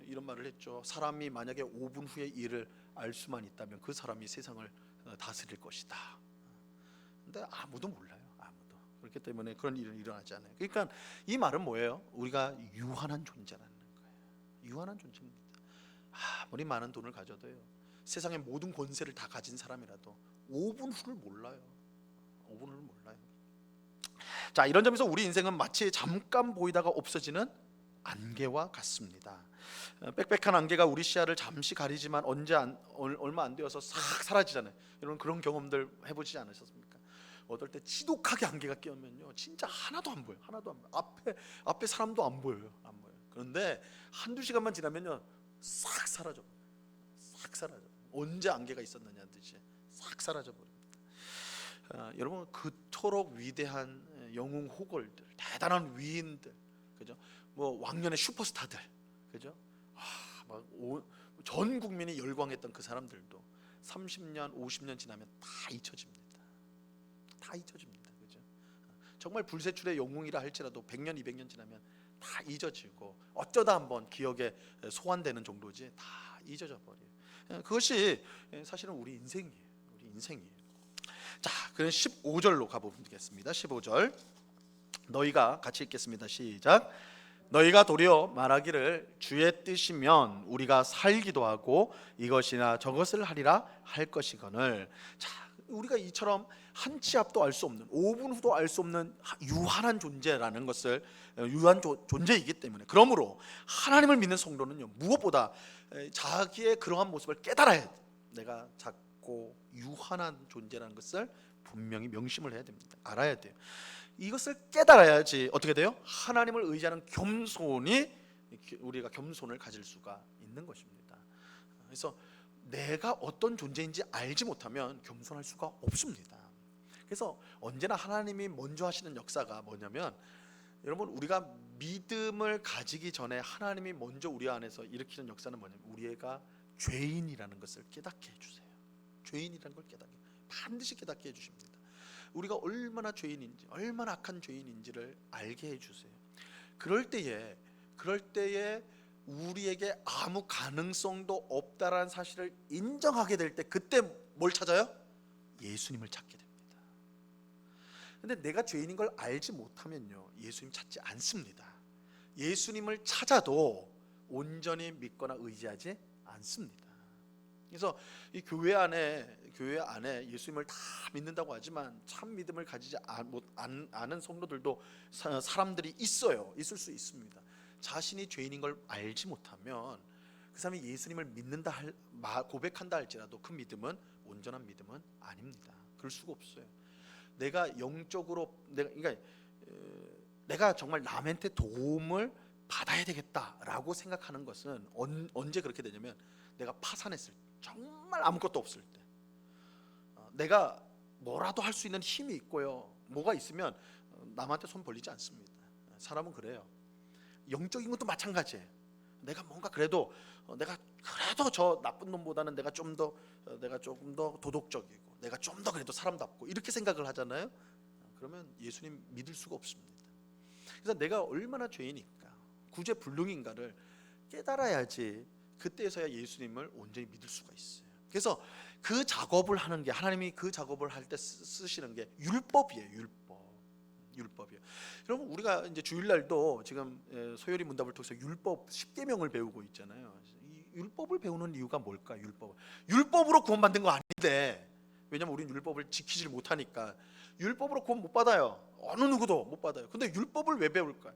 이런 말을 했죠. 사람이 만약에 5분 후의 일을 알 수만 있다면 그 사람이 세상을 다스릴 것이다. 근데 아무도 몰라요. 아무도. 그렇기 때문에 그런 일은 일어나지 않아요. 그러니까 이 말은 뭐예요? 우리가 유한한 존재라는 거예요. 유한한 존재입니다. 아무리 많은 돈을 가져도요, 세상의 모든 권세를 다 가진 사람이라도 5분 후를 몰라요. 5분 후를 몰라요. 자, 이런 점에서 우리 인생은 마치 잠깐 보이다가 없어지는 안개와 같습니다. 빽빽한 안개가 우리 시야를 잠시 가리지만 얼마 안 되어서 싹 사라지잖아요. 여러분 그런 경험들 해보지 않으셨습니까? 어떨 때 지독하게 안개가 끼면요, 진짜 하나도 안 보여. 앞에 사람도 안 보여요. 그런데 한두 시간만 지나면요, 싹 사라져. 언제 안개가 있었느냐는 듯이 싹 사라져 버립니다. 여러분 그토록 위대한 영웅 호걸들, 대단한 위인들, 그죠? 뭐 왕년의 슈퍼스타들, 그죠? 전 국민이 열광했던 그 사람들도 30년, 50년 지나면 다 잊혀집니다. 그죠? 정말 불세출의 영웅이라 할지라도 100년, 200년 지나면 다 잊어지고 어쩌다 한번 기억에 소환되는 정도지 다 잊어져 버려요. 그것이 사실은 우리 인생이에요. 자, 그럼 15절로 가보겠습니다. 15절 너희가 같이 읽겠습니다. 시작. 너희가 도리어 말하기를 주의 뜻이면 우리가 살기도 하고 이것이나 저것을 하리라 할 것이거늘. 자, 우리가 이처럼 한 치 앞도 알 수 없는, 5분 후도 알 수 없는 유한한 존재라는 것을, 유한 존재이기 때문에, 그러므로 하나님을 믿는 성도는요, 무엇보다 자기의 그러한 모습을 깨달아야 돼. 내가 작고 유한한 존재라는 것을 분명히 명심을 해야 됩니다. 알아야 돼요. 이것을 깨달아야지 어떻게 돼요? 하나님을 의지하는 우리가 겸손을 가질 수가 있는 것입니다. 그래서 내가 어떤 존재인지 알지 못하면 겸손할 수가 없습니다. 그래서 언제나 하나님이 먼저 하시는 역사가 뭐냐면, 여러분 우리가 믿음을 가지기 전에 하나님이 먼저 우리 안에서 일으키는 역사는 뭐냐면, 우리가 죄인이라는 것을 깨닫게 해주세요. 죄인이라는 걸 반드시 깨닫게 해주십니다. 우리가 얼마나 죄인인지, 얼마나 악한 죄인인지를 알게 해주세요. 그럴 때에 우리에게 아무 가능성도 없다라는 사실을 인정하게 될 때, 그때 뭘 찾아요? 예수님을 찾게 됩니다. 근데 내가 죄인인 걸 알지 못하면요, 예수님 찾지 않습니다. 예수님을 찾아도 온전히 믿거나 의지하지 않습니다. 그래서 이 교회 안에 예수님을 다 믿는다고 하지만 참 믿음을 가지지 않은 성도들도 사람들이 있을 수 있습니다. 자신이 죄인인 걸 알지 못하면 그 사람이 예수님을 믿는다 고백한다 할지라도 그 믿음은 온전한 믿음은 아닙니다. 그럴 수가 없어요. 내가 영적으로 내가 정말 남한테 도움을 받아야 되겠다라고 생각하는 것은 언제 그렇게 되냐면, 내가 파산했을 때, 정말 아무것도 없을 때, 내가 뭐라도 할 수 있는 힘이 있고요, 뭐가 있으면 남한테 손 벌리지 않습니다. 사람은 그래요. 영적인 것도 마찬가지예요. 내가 뭔가 그래도 저 나쁜 놈보다는 내가 조금 더 도덕적이고, 내가 좀 더 그래도 사람답고 이렇게 생각을 하잖아요. 그러면 예수님 믿을 수가 없습니다. 그래서 내가 얼마나 죄인인가, 구제불능인가를 깨달아야지 그때서야 예수님을 온전히 믿을 수가 있어요. 그래서 그 작업을 하는 게, 하나님이 그 작업을 할 때 쓰시는 게 율법이에요. 율법이에요. 여러분 우리가 이제 주일날도 지금 소요리 문답을 통해서 율법 10계명을 배우고 있잖아요. 이 율법을 배우는 이유가 뭘까? 율법으로 구원받는 거 아닌데, 왜냐면 우리는 율법을 지키질 못하니까 율법으로 구원 못 받아요. 어느 누구도 못 받아요. 근데 율법을 왜 배울까요?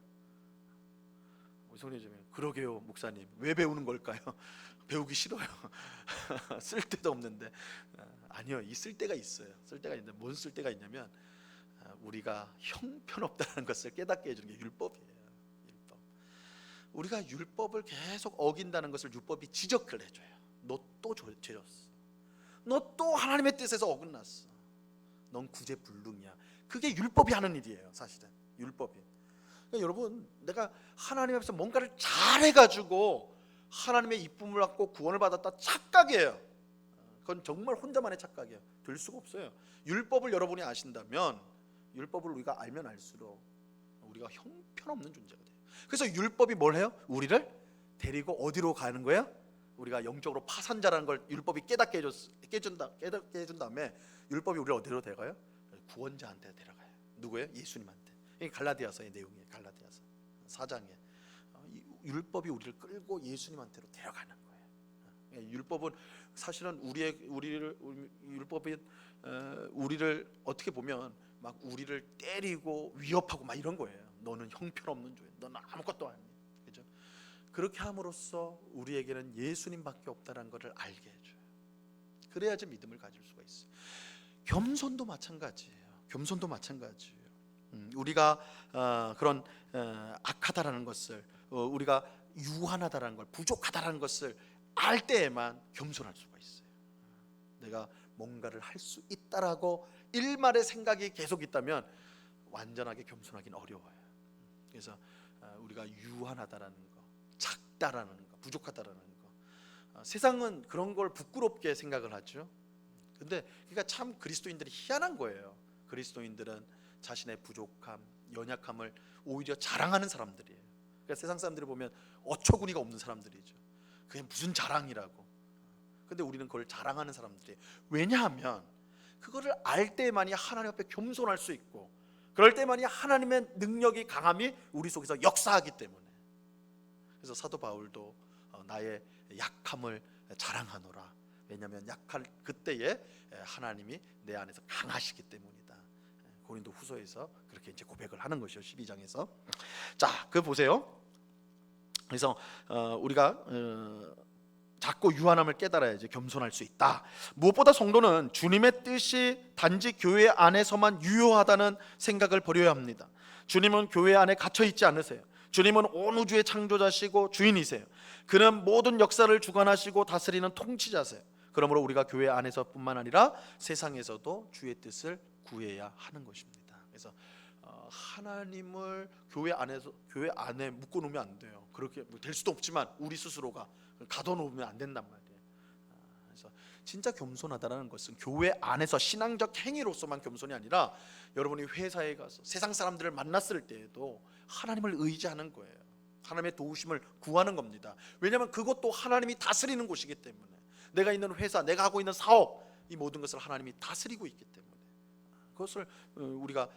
우리 성례자매, 그러게요 목사님, 왜 배우는 걸까요? 배우기 싫어요. 쓸데도 없는데. 아니요, 이 쓸데가 있어요. 쓸데가 있는데, 뭔 쓸데가 있냐면, 우리가 형편없다는 것을 깨닫게 해주는 게 율법이에요. 율법. 우리가 율법을 계속 어긴다는 것을 율법이 지적을 해줘요. 너 또 죄졌어. 너 또 하나님의 뜻에서 어긋났어. 넌 구제불능이야. 그게 율법이 하는 일이에요. 사실은 율법이. 그러니까 여러분, 내가 하나님 앞에서 뭔가를 잘해가지고 하나님의 이쁨을 받고 구원을 받았다 착각이에요. 그건 정말 혼자만의 착각이에요. 될 수가 없어요. 율법을 여러분이 아신다면, 율법을 우리가 알면 알수록 우리가 형편없는 존재가 돼요. 그래서 율법이 뭘 해요? 우리를 데리고 어디로 가는 거예요? 우리가 영적으로 파산자라는 걸 율법이 깨닫게 해준 다음에 율법이 우리를 어디로 데려가요? 구원자한테 데려가요. 누구예요? 예수님한테. 이게 갈라디아서의 내용이에요. 갈라디아서 4장에 율법이 우리를 끌고 예수님한테로 데려가는 거예요. 율법은 사실은 우리를 어떻게 보면 막 우리를 때리고 위협하고 막 이런 거예요. 너는 형편없는 죄, 너는 아무것도 아니야. 그죠? 그렇게 함으로써 우리에게는 예수님밖에 없다는 것을 알게 해줘요. 그래야지 믿음을 가질 수가 있어요. 겸손도 마찬가지예요. 겸손도 마찬가지예요. 우리가 그런 악하다라는 것을, 우리가 유한하다라는 걸, 부족하다라는 것을 알 때에만 겸손할 수가 있어요. 내가 뭔가를 할 수 있다라고 일말의 생각이 계속 있다면 완전하게 겸손하기는 어려워요. 그래서 우리가 유한하다라는 거, 작다라는 거, 부족하다라는 거, 세상은 그런 걸 부끄럽게 생각을 하죠. 근데 그러니까 참 그리스도인들이 희한한 거예요. 그리스도인들은 자신의 부족함, 연약함을 오히려 자랑하는 사람들이에요. 그러니까 세상 사람들이 보면 어처구니가 없는 사람들이죠. 그게 무슨 자랑이라고. 근데 우리는 그걸 자랑하는 사람들이에요. 왜냐하면 그거를 알 때만이 하나님 앞에 겸손할 수 있고, 그럴 때만이 하나님의 능력이, 강함이 우리 속에서 역사하기 때문에. 그래서 사도 바울도 나의 약함을 자랑하노라. 왜냐하면 약할 그때에 하나님이 내 안에서 강하시기 때문이다. 고린도 후서에서 그렇게 이제 고백을 하는 것이요, 12장에서. 자, 그 보세요. 그래서 우리가 자꾸 유한함을 깨달아야지 겸손할 수 있다. 무엇보다 성도는 주님의 뜻이 단지 교회 안에서만 유효하다는 생각을 버려야 합니다. 주님은 교회 안에 갇혀 있지 않으세요. 주님은 온 우주의 창조자시고 주인이세요. 그는 모든 역사를 주관하시고 다스리는 통치자세요. 그러므로 우리가 교회 안에서뿐만 아니라 세상에서도 주의 뜻을 구해야 하는 것입니다. 그래서 하나님을 교회 안에 묶어 놓으면 안 돼요. 그렇게 될 수도 없지만 우리 스스로가 가둬놓으면 안 된단 말이에요. 그래서 진짜 겸손하다는 것은 교회 안에서 신앙적 행위로서만 겸손이 아니라 여러분이 회사에 가서 세상 사람들을 만났을 때에도 하나님을 의지하는 거예요. 하나님의 도우심을 구하는 겁니다. 왜냐하면 그것도 하나님이 다스리는 곳이기 때문에, 내가 있는 회사, 내가 하고 있는 사업, 이 모든 것을 하나님이 다스리고 있기 때문에 그것을 우리가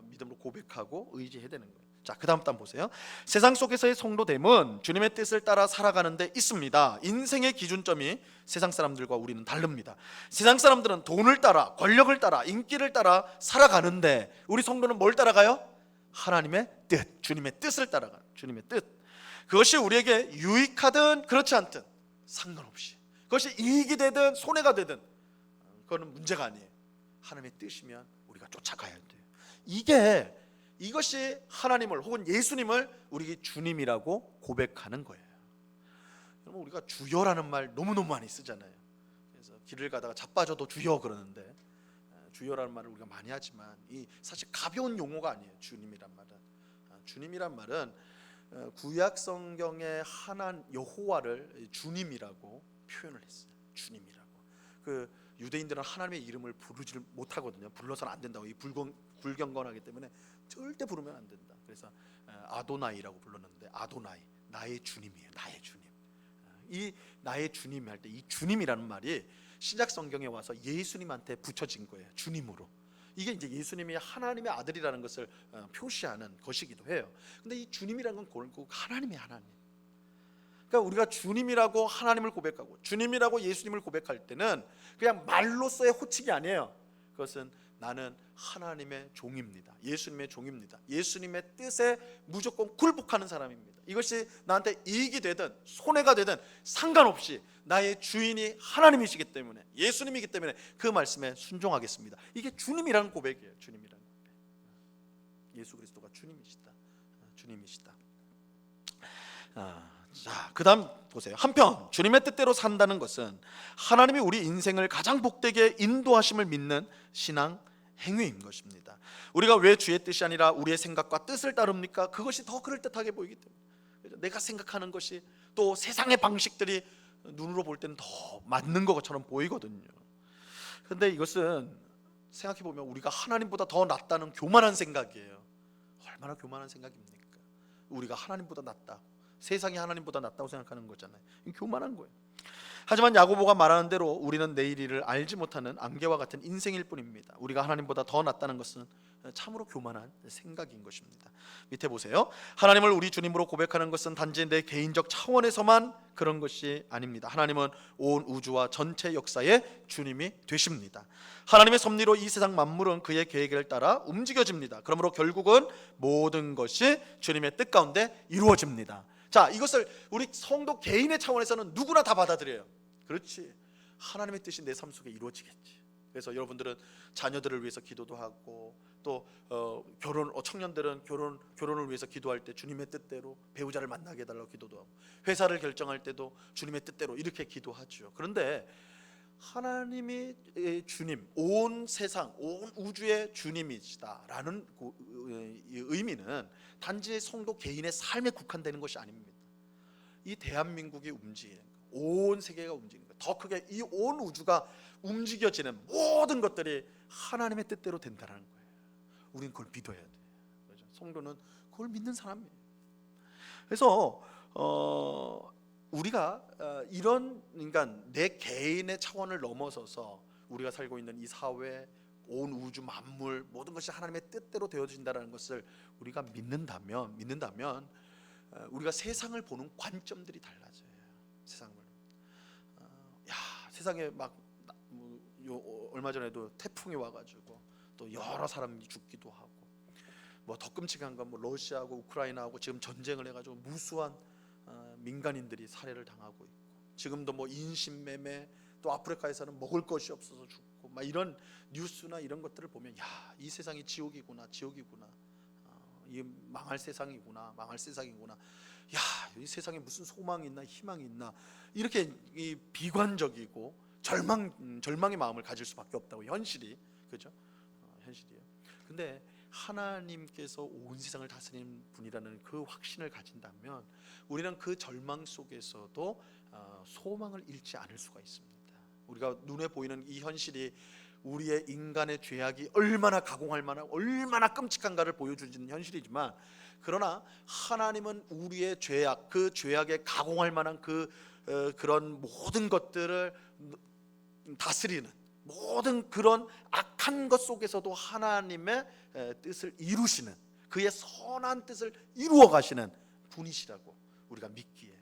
믿음으로 고백하고 의지해야 되는 거예요. 자, 그 다음 단 보세요. 세상 속에서의 성도됨은 주님의 뜻을 따라 살아가는 데 있습니다. 인생의 기준점이 세상 사람들과 우리는 다릅니다. 세상 사람들은 돈을 따라, 권력을 따라, 인기를 따라 살아가는데 우리 성도는 뭘 따라가요? 하나님의 뜻, 주님의 뜻을 따라가요. 주님의 뜻. 그것이 우리에게 유익하든 그렇지 않든 상관없이, 그것이 이익이 되든 손해가 되든 그거는 문제가 아니에요. 하나님의 뜻이면 우리가 쫓아가야 돼요. 이것이 하나님을 혹은 예수님을 우리 주님이라고 고백하는 거예요. 여러분, 우리가 주여라는 말 너무너무 많이 쓰잖아요. 그래서 길을 가다가 자빠져도 주여 그러는데, 주여라는 말을 우리가 많이 하지만 이 사실 가벼운 용어가 아니에요. 주님이란 말은 구약 성경의 여호와를 주님이라고 표현을 했어요. 주님이라고. 그 유대인들은 하나님의 이름을 부르지 못하거든요. 불러서는 안 된다고. 이 불경건하기 때문에 절대 부르면 안 된다. 그래서 아도나이라고 불렀는데, 아도나이, 나의 주님이에요. 나의 주님. 이 나의 주님 할 때 이 주님이라는 말이 신약 성경에 와서 예수님한테 붙여진 거예요. 주님으로. 이게 이제 예수님이 하나님의 아들이라는 것을 표시하는 것이기도 해요. 근데 이 주님이라는 건 결국 하나님의 하나님. 그러니까 우리가 주님이라고 하나님을 고백하고 주님이라고 예수님을 고백할 때는 그냥 말로서의 호칭이 아니에요. 그것은 나는 하나님의 종입니다. 예수님의 종입니다. 예수님의 뜻에 무조건 굴복하는 사람입니다. 이것이 나한테 이익이 되든 손해가 되든 상관없이 나의 주인이 하나님이시기 때문에, 예수님이기 때문에 그 말씀에 순종하겠습니다. 이게 주님이라는 고백이에요. 주님이라는 고백. 예수 그리스도가 주님이시다. 주님이시다. 자, 그 다음 보세요. 한편 주님의 뜻대로 산다는 것은 하나님이 우리 인생을 가장 복되게 인도하심을 믿는 신앙 행위인 것입니다. 우리가 왜 주의 뜻이 아니라 우리의 생각과 뜻을 따릅니까? 그것이 더 그럴듯하게 보이기 때문에. 내가 생각하는 것이 또 세상의 방식들이 눈으로 볼 때는 더 맞는 것처럼 보이거든요. 그런데 이것은 생각해 보면 우리가 하나님보다 더 낫다는 교만한 생각이에요. 얼마나 교만한 생각입니까? 우리가 하나님보다 낫다, 세상이 하나님보다 낫다고 생각하는 거잖아요. 교만한 거예요. 하지만 야고보가 말하는 대로 우리는 내일 일을 알지 못하는 안개와 같은 인생일 뿐입니다. 우리가 하나님보다 더 낫다는 것은 참으로 교만한 생각인 것입니다. 밑에 보세요. 하나님을 우리 주님으로 고백하는 것은 단지 내 개인적 차원에서만 그런 것이 아닙니다. 하나님은 온 우주와 전체 역사의 주님이 되십니다. 하나님의 섭리로 이 세상 만물은 그의 계획을 따라 움직여집니다. 그러므로 결국은 모든 것이 주님의 뜻 가운데 이루어집니다. 자, 이것을 우리 성도 개인의 차원에서는 누구나 다 받아들여요. 그렇지, 하나님의 뜻이 내 삶 속에 이루어지겠지. 그래서 여러분들은 자녀들을 위해서 기도도 하고, 또 청년들은 결혼을 위해서 기도할 때 주님의 뜻대로 배우자를 만나게 해달라고 기도도 하고, 회사를 결정할 때도 주님의 뜻대로 이렇게 기도하죠. 그런데 하나님이 주님, 온 세상, 온 우주의 주님이시다라는 의미는 단지 성도 개인의 삶에 국한되는 것이 아닙니다. 이 대한민국이 움직이는 것, 온 세계가 움직이는 것, 더 크게 이 온 우주가 움직여지는 모든 것들이 하나님의 뜻대로 된다는 거예요. 우리는 그걸 믿어야 돼요. 그렇죠? 성도는 그걸 믿는 사람이에요. 그래서 우리가 이런, 그러니까 내 개인의 차원을 넘어서서 우리가 살고 있는 이 사회, 온 우주 만물 모든 것이 하나님의 뜻대로 되어진다는 것을 우리가 믿는다면 우리가 세상을 보는 관점들이 달라져요. 세상을 세상에 막 얼마 전에도 태풍이 와가지고 또 여러 사람이 죽기도 하고, 뭐 더 끔찍한 건 뭐 러시아하고 우크라이나하고 지금 전쟁을 해가지고 무수한 민간인들이 살해를 당하고 있고, 지금도 뭐 인신매매, 또 아프리카에서는 먹을 것이 없어서 죽고, 막 이런 뉴스나 이런 것들을 보면 이 세상이 지옥이구나, 이 망할 세상이구나. 이 세상에 무슨 소망이 있나, 희망이 있나, 이렇게 이 비관적이고 절망의 마음을 가질 수밖에 없다고, 현실이, 그죠? 현실이에요. 근데 하나님께서 온 세상을 다스리는 분이라는 그 확신을 가진다면 우리는 그 절망 속에서도 소망을 잃지 않을 수가 있습니다. 우리가 눈에 보이는 이 현실이 우리의 인간의 죄악이 얼마나 가공할 만한, 얼마나 끔찍한가를 보여주는 현실이지만, 그러나 하나님은 우리의 죄악, 그 죄악에 가공할 만한 그런 모든 것들을 다스리는, 모든 그런 악한 것 속에서도 하나님의 뜻을 이루시는, 그의 선한 뜻을 이루어 가시는 분이시라고 우리가 믿기에,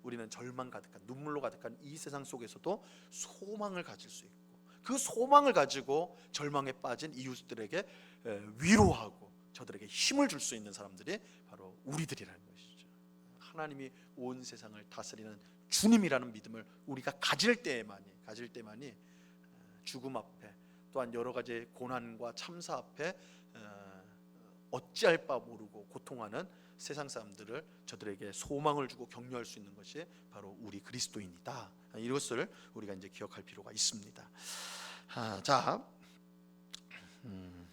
우리는 절망 가득한, 눈물로 가득한 이 세상 속에서도 소망을 가질 수 있고, 그 소망을 가지고 절망에 빠진 이웃들에게 위로하고 저들에게 힘을 줄 수 있는 사람들이 바로 우리들이라는 것이죠. 하나님이 온 세상을 다스리는 주님이라는 믿음을 우리가 가질 때만이 죽음 앞에, 또한 여러 가지 고난과 참사 앞에 어찌할 바 모르고 고통하는 세상 사람들을, 저들에게 소망을 주고 격려할 수 있는 것이 바로 우리 그리스도인이다. 이것을 우리가 이제 기억할 필요가 있습니다.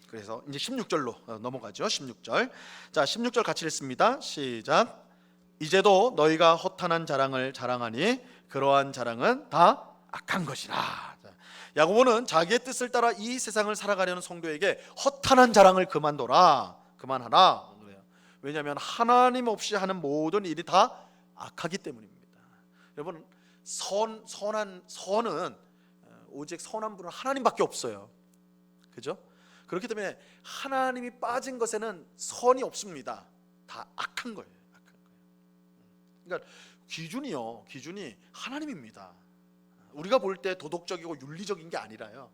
그래서 이제 16절로 넘어가죠. 16절. 자, 16절 같이 읽습니다. 시작. 이제도 너희가 허탄한 자랑을 자랑하니 그러한 자랑은 다 악한 것이라. 야고보는 자기의 뜻을 따라 이 세상을 살아가려는 성도에게 허탄한 자랑을 그만하라 그래요. 왜냐하면 하나님 없이 하는 모든 일이 다 악하기 때문입니다. 여러분, 선은 오직 선한 분은 하나님밖에 없어요. 그죠? 그렇기 때문에 하나님이 빠진 것에는 선이 없습니다. 다 악한 거예요. 그러니까 기준이 하나님입니다. 우리가 볼 때 도덕적이고 윤리적인 게 아니라요,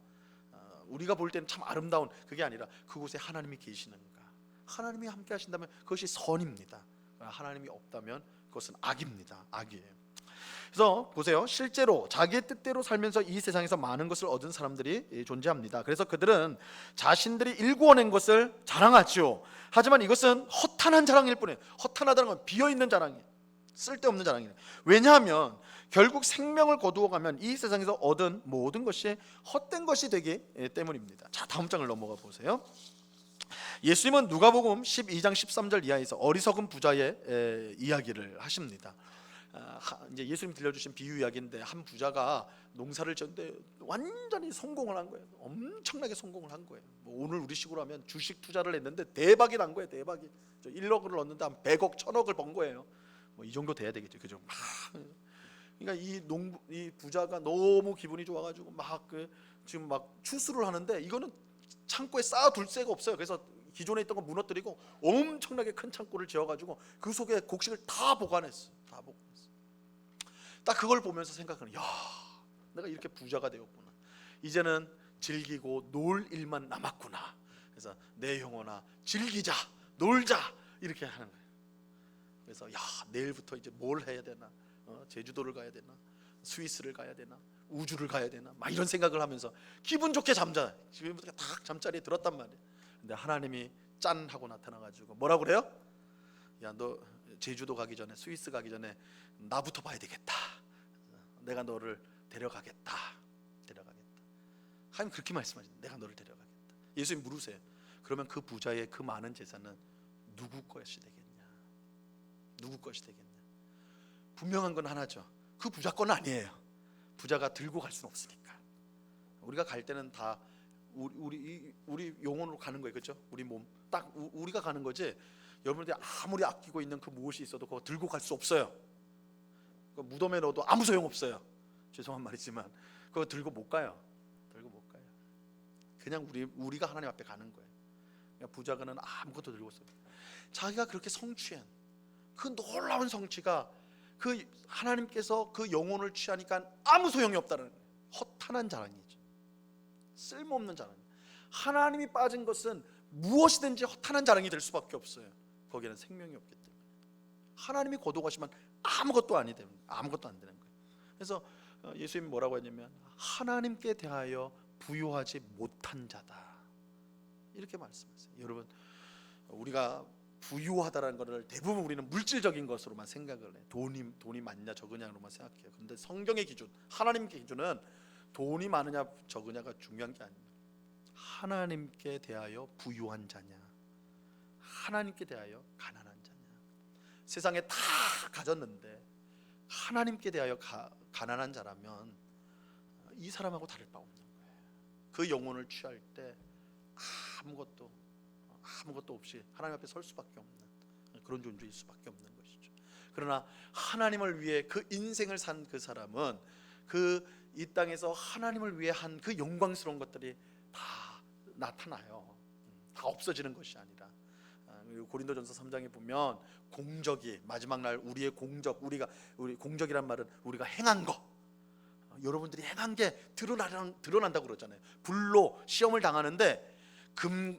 우리가 볼 때는 참 아름다운 그게 아니라 그곳에 하나님이 계시는가, 하나님이 함께 하신다면 그것이 선입니다. 하나님이 없다면 그것은 악입니다. 악이에요. 그래서 보세요. 실제로 자기의 뜻대로 살면서 이 세상에서 많은 것을 얻은 사람들이 존재합니다. 그래서 그들은 자신들이 일구어낸 것을 자랑하죠. 하지만 이것은 허탄한 자랑일 뿐이에요. 허탄하다는 건 비어있는 자랑이에요. 쓸데없는 자랑이에요. 왜냐하면 결국 생명을 거두어 가면 이 세상에서 얻은 모든 것이 헛된 것이 되기 때문입니다. 자, 다음 장을 넘어가 보세요. 예수님은 누가복음 12장 13절 이하에서 어리석은 부자의 이야기를 하십니다. 이제 예수님 들려주신 비유 이야기인데, 한 부자가 농사를 지었는데 완전히 성공을 한 거예요. 엄청나게 성공을 한 거예요. 뭐 오늘 우리식으로 하면 주식 투자를 했는데 대박이 난 거예요. 대박이. 1억을 넣었는데 한 100억, 1000억을 번 거예요. 뭐 이 정도 돼야 되겠죠, 그죠? 그러니까 이 부자가 너무 기분이 좋아가지고 지금 막 추수를 하는데, 이거는 창고에 쌓아둘 새가 없어요. 그래서 기존에 있던 거 무너뜨리고 엄청나게 큰 창고를 지어가지고 그 속에 곡식을 다 보관했어. 딱 그걸 보면서 생각하는, 야, 내가 이렇게 부자가 되었구나. 이제는 즐기고 놀 일만 남았구나. 그래서 내 영혼아, 즐기자, 놀자, 이렇게 하는 거예요. 그래서 야, 내일부터 이제 뭘 해야 되나? 제주도를 가야 되나? 스위스를 가야 되나? 우주를 가야 되나? 막 이런 생각을 하면서 기분 좋게 지금부터 딱 잠자리에 들었단 말이에요. 근데 하나님이 짠 하고 나타나가지고 뭐라고 그래요? 야, 너 제주도 가기 전에, 스위스 가기 전에 나부터 봐야 되겠다. 내가 너를 데려가겠다. 하나님 그렇게 말씀하시는, 내가 너를 데려가겠다. 예수님 물으세요. 그러면 그 부자의 그 많은 재산은 누구 것이 되겠냐? 누구 것이 되겠냐? 분명한 건 하나죠. 그 부자 건 아니에요. 부자가 들고 갈 수는 없으니까. 우리가 갈 때는 다 우리 영혼으로 가는 거예요, 그렇죠? 우리 몸 딱 우리가 가는 거지. 여러분들이 아무리 아끼고 있는 그 무엇이 있어도 그거 들고 갈 수 없어요. 그 무덤에 넣어도 아무 소용 없어요. 죄송한 말이지만 그거 들고 못 가요. 그냥 우리가 하나님 앞에 가는 거예요. 그러니까 부자가는 아무것도 들고 없어요. 자기가 그렇게 성취한 그 놀라운 성취가 그 하나님께서 그 영혼을 취하니까 아무 소용이 없다는 거예요. 허탄한 자랑이죠. 쓸모없는 자랑. 하나님이 빠진 것은 무엇이든지 허탄한 자랑이 될 수밖에 없어요. 거기에는 생명이 없기 때문에. 하나님이 거두가시면 아무것도 안 되는 거예요. 그래서 예수님이 뭐라고 했냐면, 하나님께 대하여 부유하지 못한 자다, 이렇게 말씀하세요. 여러분, 우리가 부유하다라는 것을 대부분 우리는 물질적인 것으로만 생각을 해. 돈이 많냐 적으냐로만 생각해요. 그런데 성경의 기준, 하나님의 기준은 돈이 많으냐 적으냐가 중요한 게 아닙니다. 하나님께 대하여 부유한 자냐, 하나님께 대하여 가난한 자냐. 세상에 다 가졌는데 하나님께 대하여 가난한 자라면 이 사람하고 다를 바 없는 거예요. 그 영혼을 취할 때 아무것도 없이 하나님 앞에 설 수밖에 없는 그런 존재일 수밖에 없는 것이죠. 그러나 하나님을 위해 그 인생을 산 그 사람은 그 이 땅에서 하나님을 위해 한 그 영광스러운 것들이 다 나타나요. 다 없어지는 것이 아니라, 고린도전서 3장에 보면 공적이 마지막 날 우리의 공적, 우리 공적이란 말은 우리가 행한 거, 여러분들이 행한 게 드러난다고 그러잖아요. 불로 시험을 당하는데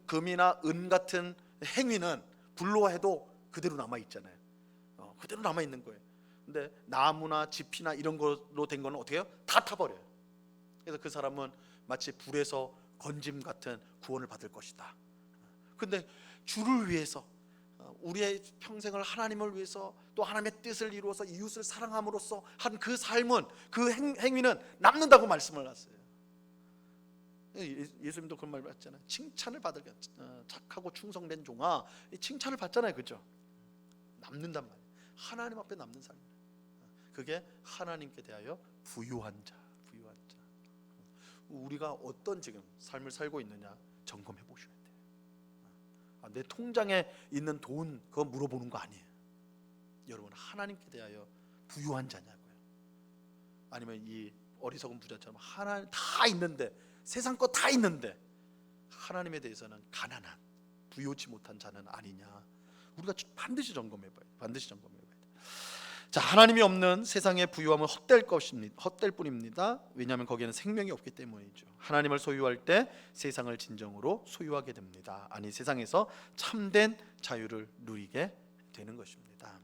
금이나 은 같은 행위는 불로 해도 그대로 남아 있잖아요. 그대로 남아 있는 거예요. 근데 나무나 집이나 이런 걸로 된 거는 어떻게 해요? 다 타버려요. 그래서 그 사람은 마치 불에서 건짐 같은 구원을 받을 것이다. 근데 주를 위해서, 우리의 평생을 하나님을 위해서 또 하나님의 뜻을 이루어서 이웃을 사랑함으로써 한 그 삶은, 그 행위는 남는다고 말씀을 하세요. 예수님도 그런 말 했잖아요. 칭찬을 받을, 착하고 충성된 종아, 칭찬을 받잖아요, 그죠? 남는단 말이에요. 하나님 앞에 남는 삶. 그게 하나님께 대하여 부유한 자. 우리가 어떤 지금 삶을 살고 있느냐 점검해 보셔야 돼요. 내 통장에 있는 돈 그거 물어보는 거 아니에요. 여러분, 하나님께 대하여 부유한 자냐고요? 아니면 이 어리석은 부자처럼 하나님 다 있는데, 세상 거 다 있는데 하나님에 대해서는 가난한, 부유치 못한 자는 아니냐? 우리가 반드시 점검해 봐야 돼요. 자, 하나님이 없는 세상의 부유함은 헛될 뿐입니다. 왜냐하면 거기에는 생명이 없기 때문이죠. 하나님을 소유할 때 세상을 진정으로 소유하게 됩니다. 아니, 세상에서 참된 자유를 누리게 되는 것입니다.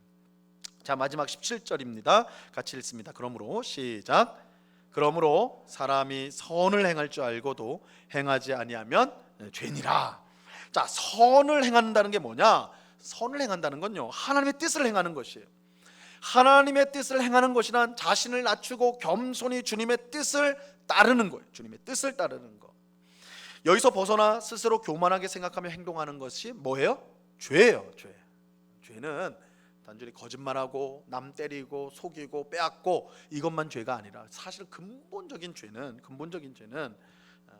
자, 마지막 17절입니다. 같이 읽습니다. 그러므로 시작. 그러므로 사람이 선을 행할 줄 알고도 행하지 아니하면 죄니라. 자, 선을 행한다는 게 뭐냐? 선을 행한다는 건요, 하나님의 뜻을 행하는 것이에요. 하나님의 뜻을 행하는 것이란 자신을 낮추고 겸손히 주님의 뜻을 따르는 거예요. 주님의 뜻을 따르는 거. 여기서 벗어나 스스로 교만하게 생각하며 행동하는 것이 뭐예요? 죄예요. 죄는 단순히 거짓말하고 남 때리고 속이고 빼앗고 이것만 죄가 아니라 사실 근본적인 죄는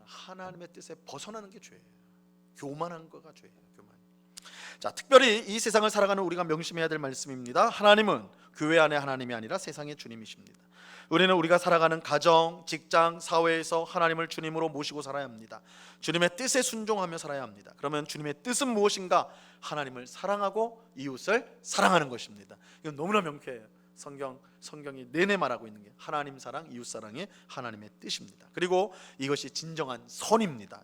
하나님의 뜻에 벗어나는 게 죄예요. 교만한 거가 죄예요. 교만. 자, 특별히 이 세상을 살아가는 우리가 명심해야 될 말씀입니다. 하나님은 교회 안에 하나님이 아니라 세상의 주님이십니다. 우리는 우리가 살아가는 가정, 직장, 사회에서 하나님을 주님으로 모시고 살아야 합니다. 주님의 뜻에 순종하며 살아야 합니다. 그러면 주님의 뜻은 무엇인가? 하나님을 사랑하고 이웃을 사랑하는 것입니다. 이건 너무나 명쾌해요. 성경이 내내 말하고 있는 게 하나님 사랑, 이웃 사랑이 하나님의 뜻입니다. 그리고 이것이 진정한 선입니다.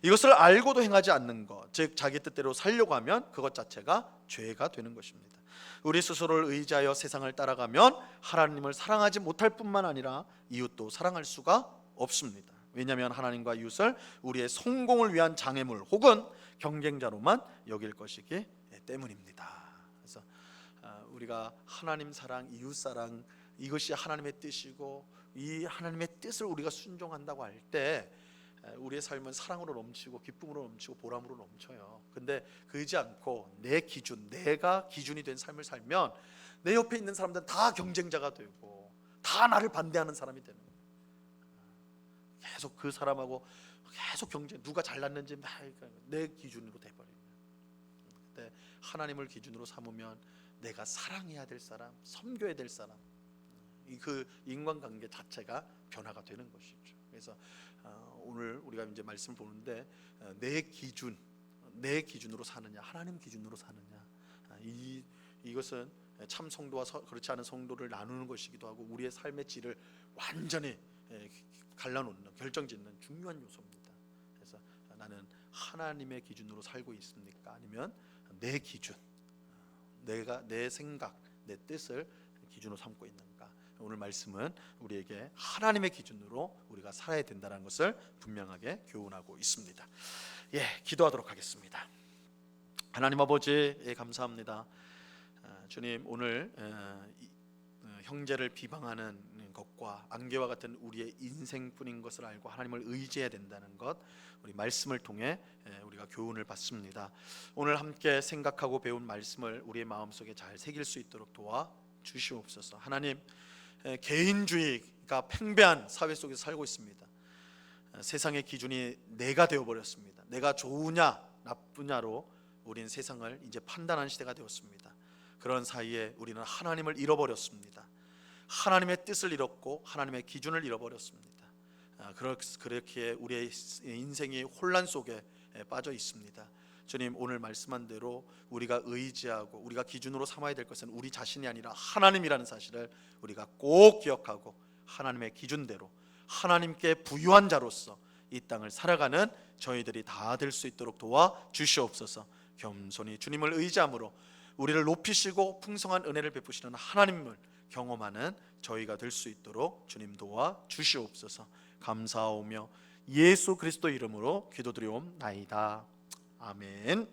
이것을 알고도 행하지 않는 것, 즉 자기 뜻대로 살려고 하면 그것 자체가 죄가 되는 것입니다. 우리 스스로를 의지하여 세상을 따라가면 하나님을 사랑하지 못할 뿐만 아니라 이웃도 사랑할 수가 없습니다. 왜냐하면 하나님과 이웃을 우리의 성공을 위한 장애물 혹은 경쟁자로만 여길 것이기 때문입니다. 그래서 우리가 하나님 사랑, 이웃 사랑 이것이 하나님의 뜻이고 이 하나님의 뜻을 우리가 순종한다고 할 때 우리의 삶은 사랑으로 넘치고 기쁨으로 넘치고 보람으로 넘쳐요. 근데 그러지 않고 내 기준, 내가 기준이 된 삶을 살면 내 옆에 있는 사람들은 다 경쟁자가 되고 다 나를 반대하는 사람이 되는 거예요. 계속 그 사람하고 계속 경쟁, 누가 잘났는지 내 기준으로 돼버리면. 근데 하나님을 기준으로 삼으면 내가 사랑해야 될 사람, 섬겨야 될 사람, 그 인간관계 자체가 변화가 되는 것이죠. 그래서 오늘 우리가 이제 말씀을 보는데 내 기준으로 사느냐, 하나님 기준으로 사느냐, 이것은 참 성도와 그렇지 않은 성도를 나누는 것이기도 하고 우리의 삶의 질을 완전히 갈라놓는, 결정짓는 중요한 요소입니다. 그래서 나는 하나님의 기준으로 살고 있습니까? 아니면 내 기준, 내 생각, 내 뜻을 기준으로 삼고 있는가? 오늘 말씀은 우리에게 하나님의 기준으로 우리가 살아야 된다는 것을 분명하게 교훈하고 있습니다. 기도하도록 하겠습니다. 하나님 아버지, 감사합니다. 주님, 오늘 형제를 비방하는 것과 안개와 같은 우리의 인생뿐인 것을 알고 하나님을 의지해야 된다는 것, 우리 말씀을 통해 우리가 교훈을 받습니다. 오늘 함께 생각하고 배운 말씀을 우리의 마음속에 잘 새길 수 있도록 도와 주시옵소서. 하나님, 개인주의가 팽배한 사회 속에서 살고 있습니다. 세상의 기준이 내가 되어버렸습니다. 내가 좋으냐 나쁘냐로 우리는 세상을 이제 판단하는 시대가 되었습니다. 그런 사이에 우리는 하나님을 잃어버렸습니다. 하나님의 뜻을 잃었고 하나님의 기준을 잃어버렸습니다. 그렇기에 우리의 인생이 혼란 속에 빠져 있습니다. 주님, 오늘 말씀한 대로 우리가 의지하고 우리가 기준으로 삼아야 될 것은 우리 자신이 아니라 하나님이라는 사실을 우리가 꼭 기억하고 하나님의 기준대로 하나님께 부유한 자로서 이 땅을 살아가는 저희들이 다 될 수 있도록 도와 주시옵소서. 겸손히 주님을 의지함으로 우리를 높이시고 풍성한 은혜를 베푸시는 하나님을 경험하는 저희가 될 수 있도록 주님 도와 주시옵소서. 감사하오며 예수 그리스도 이름으로 기도드리옵나이다. 아멘.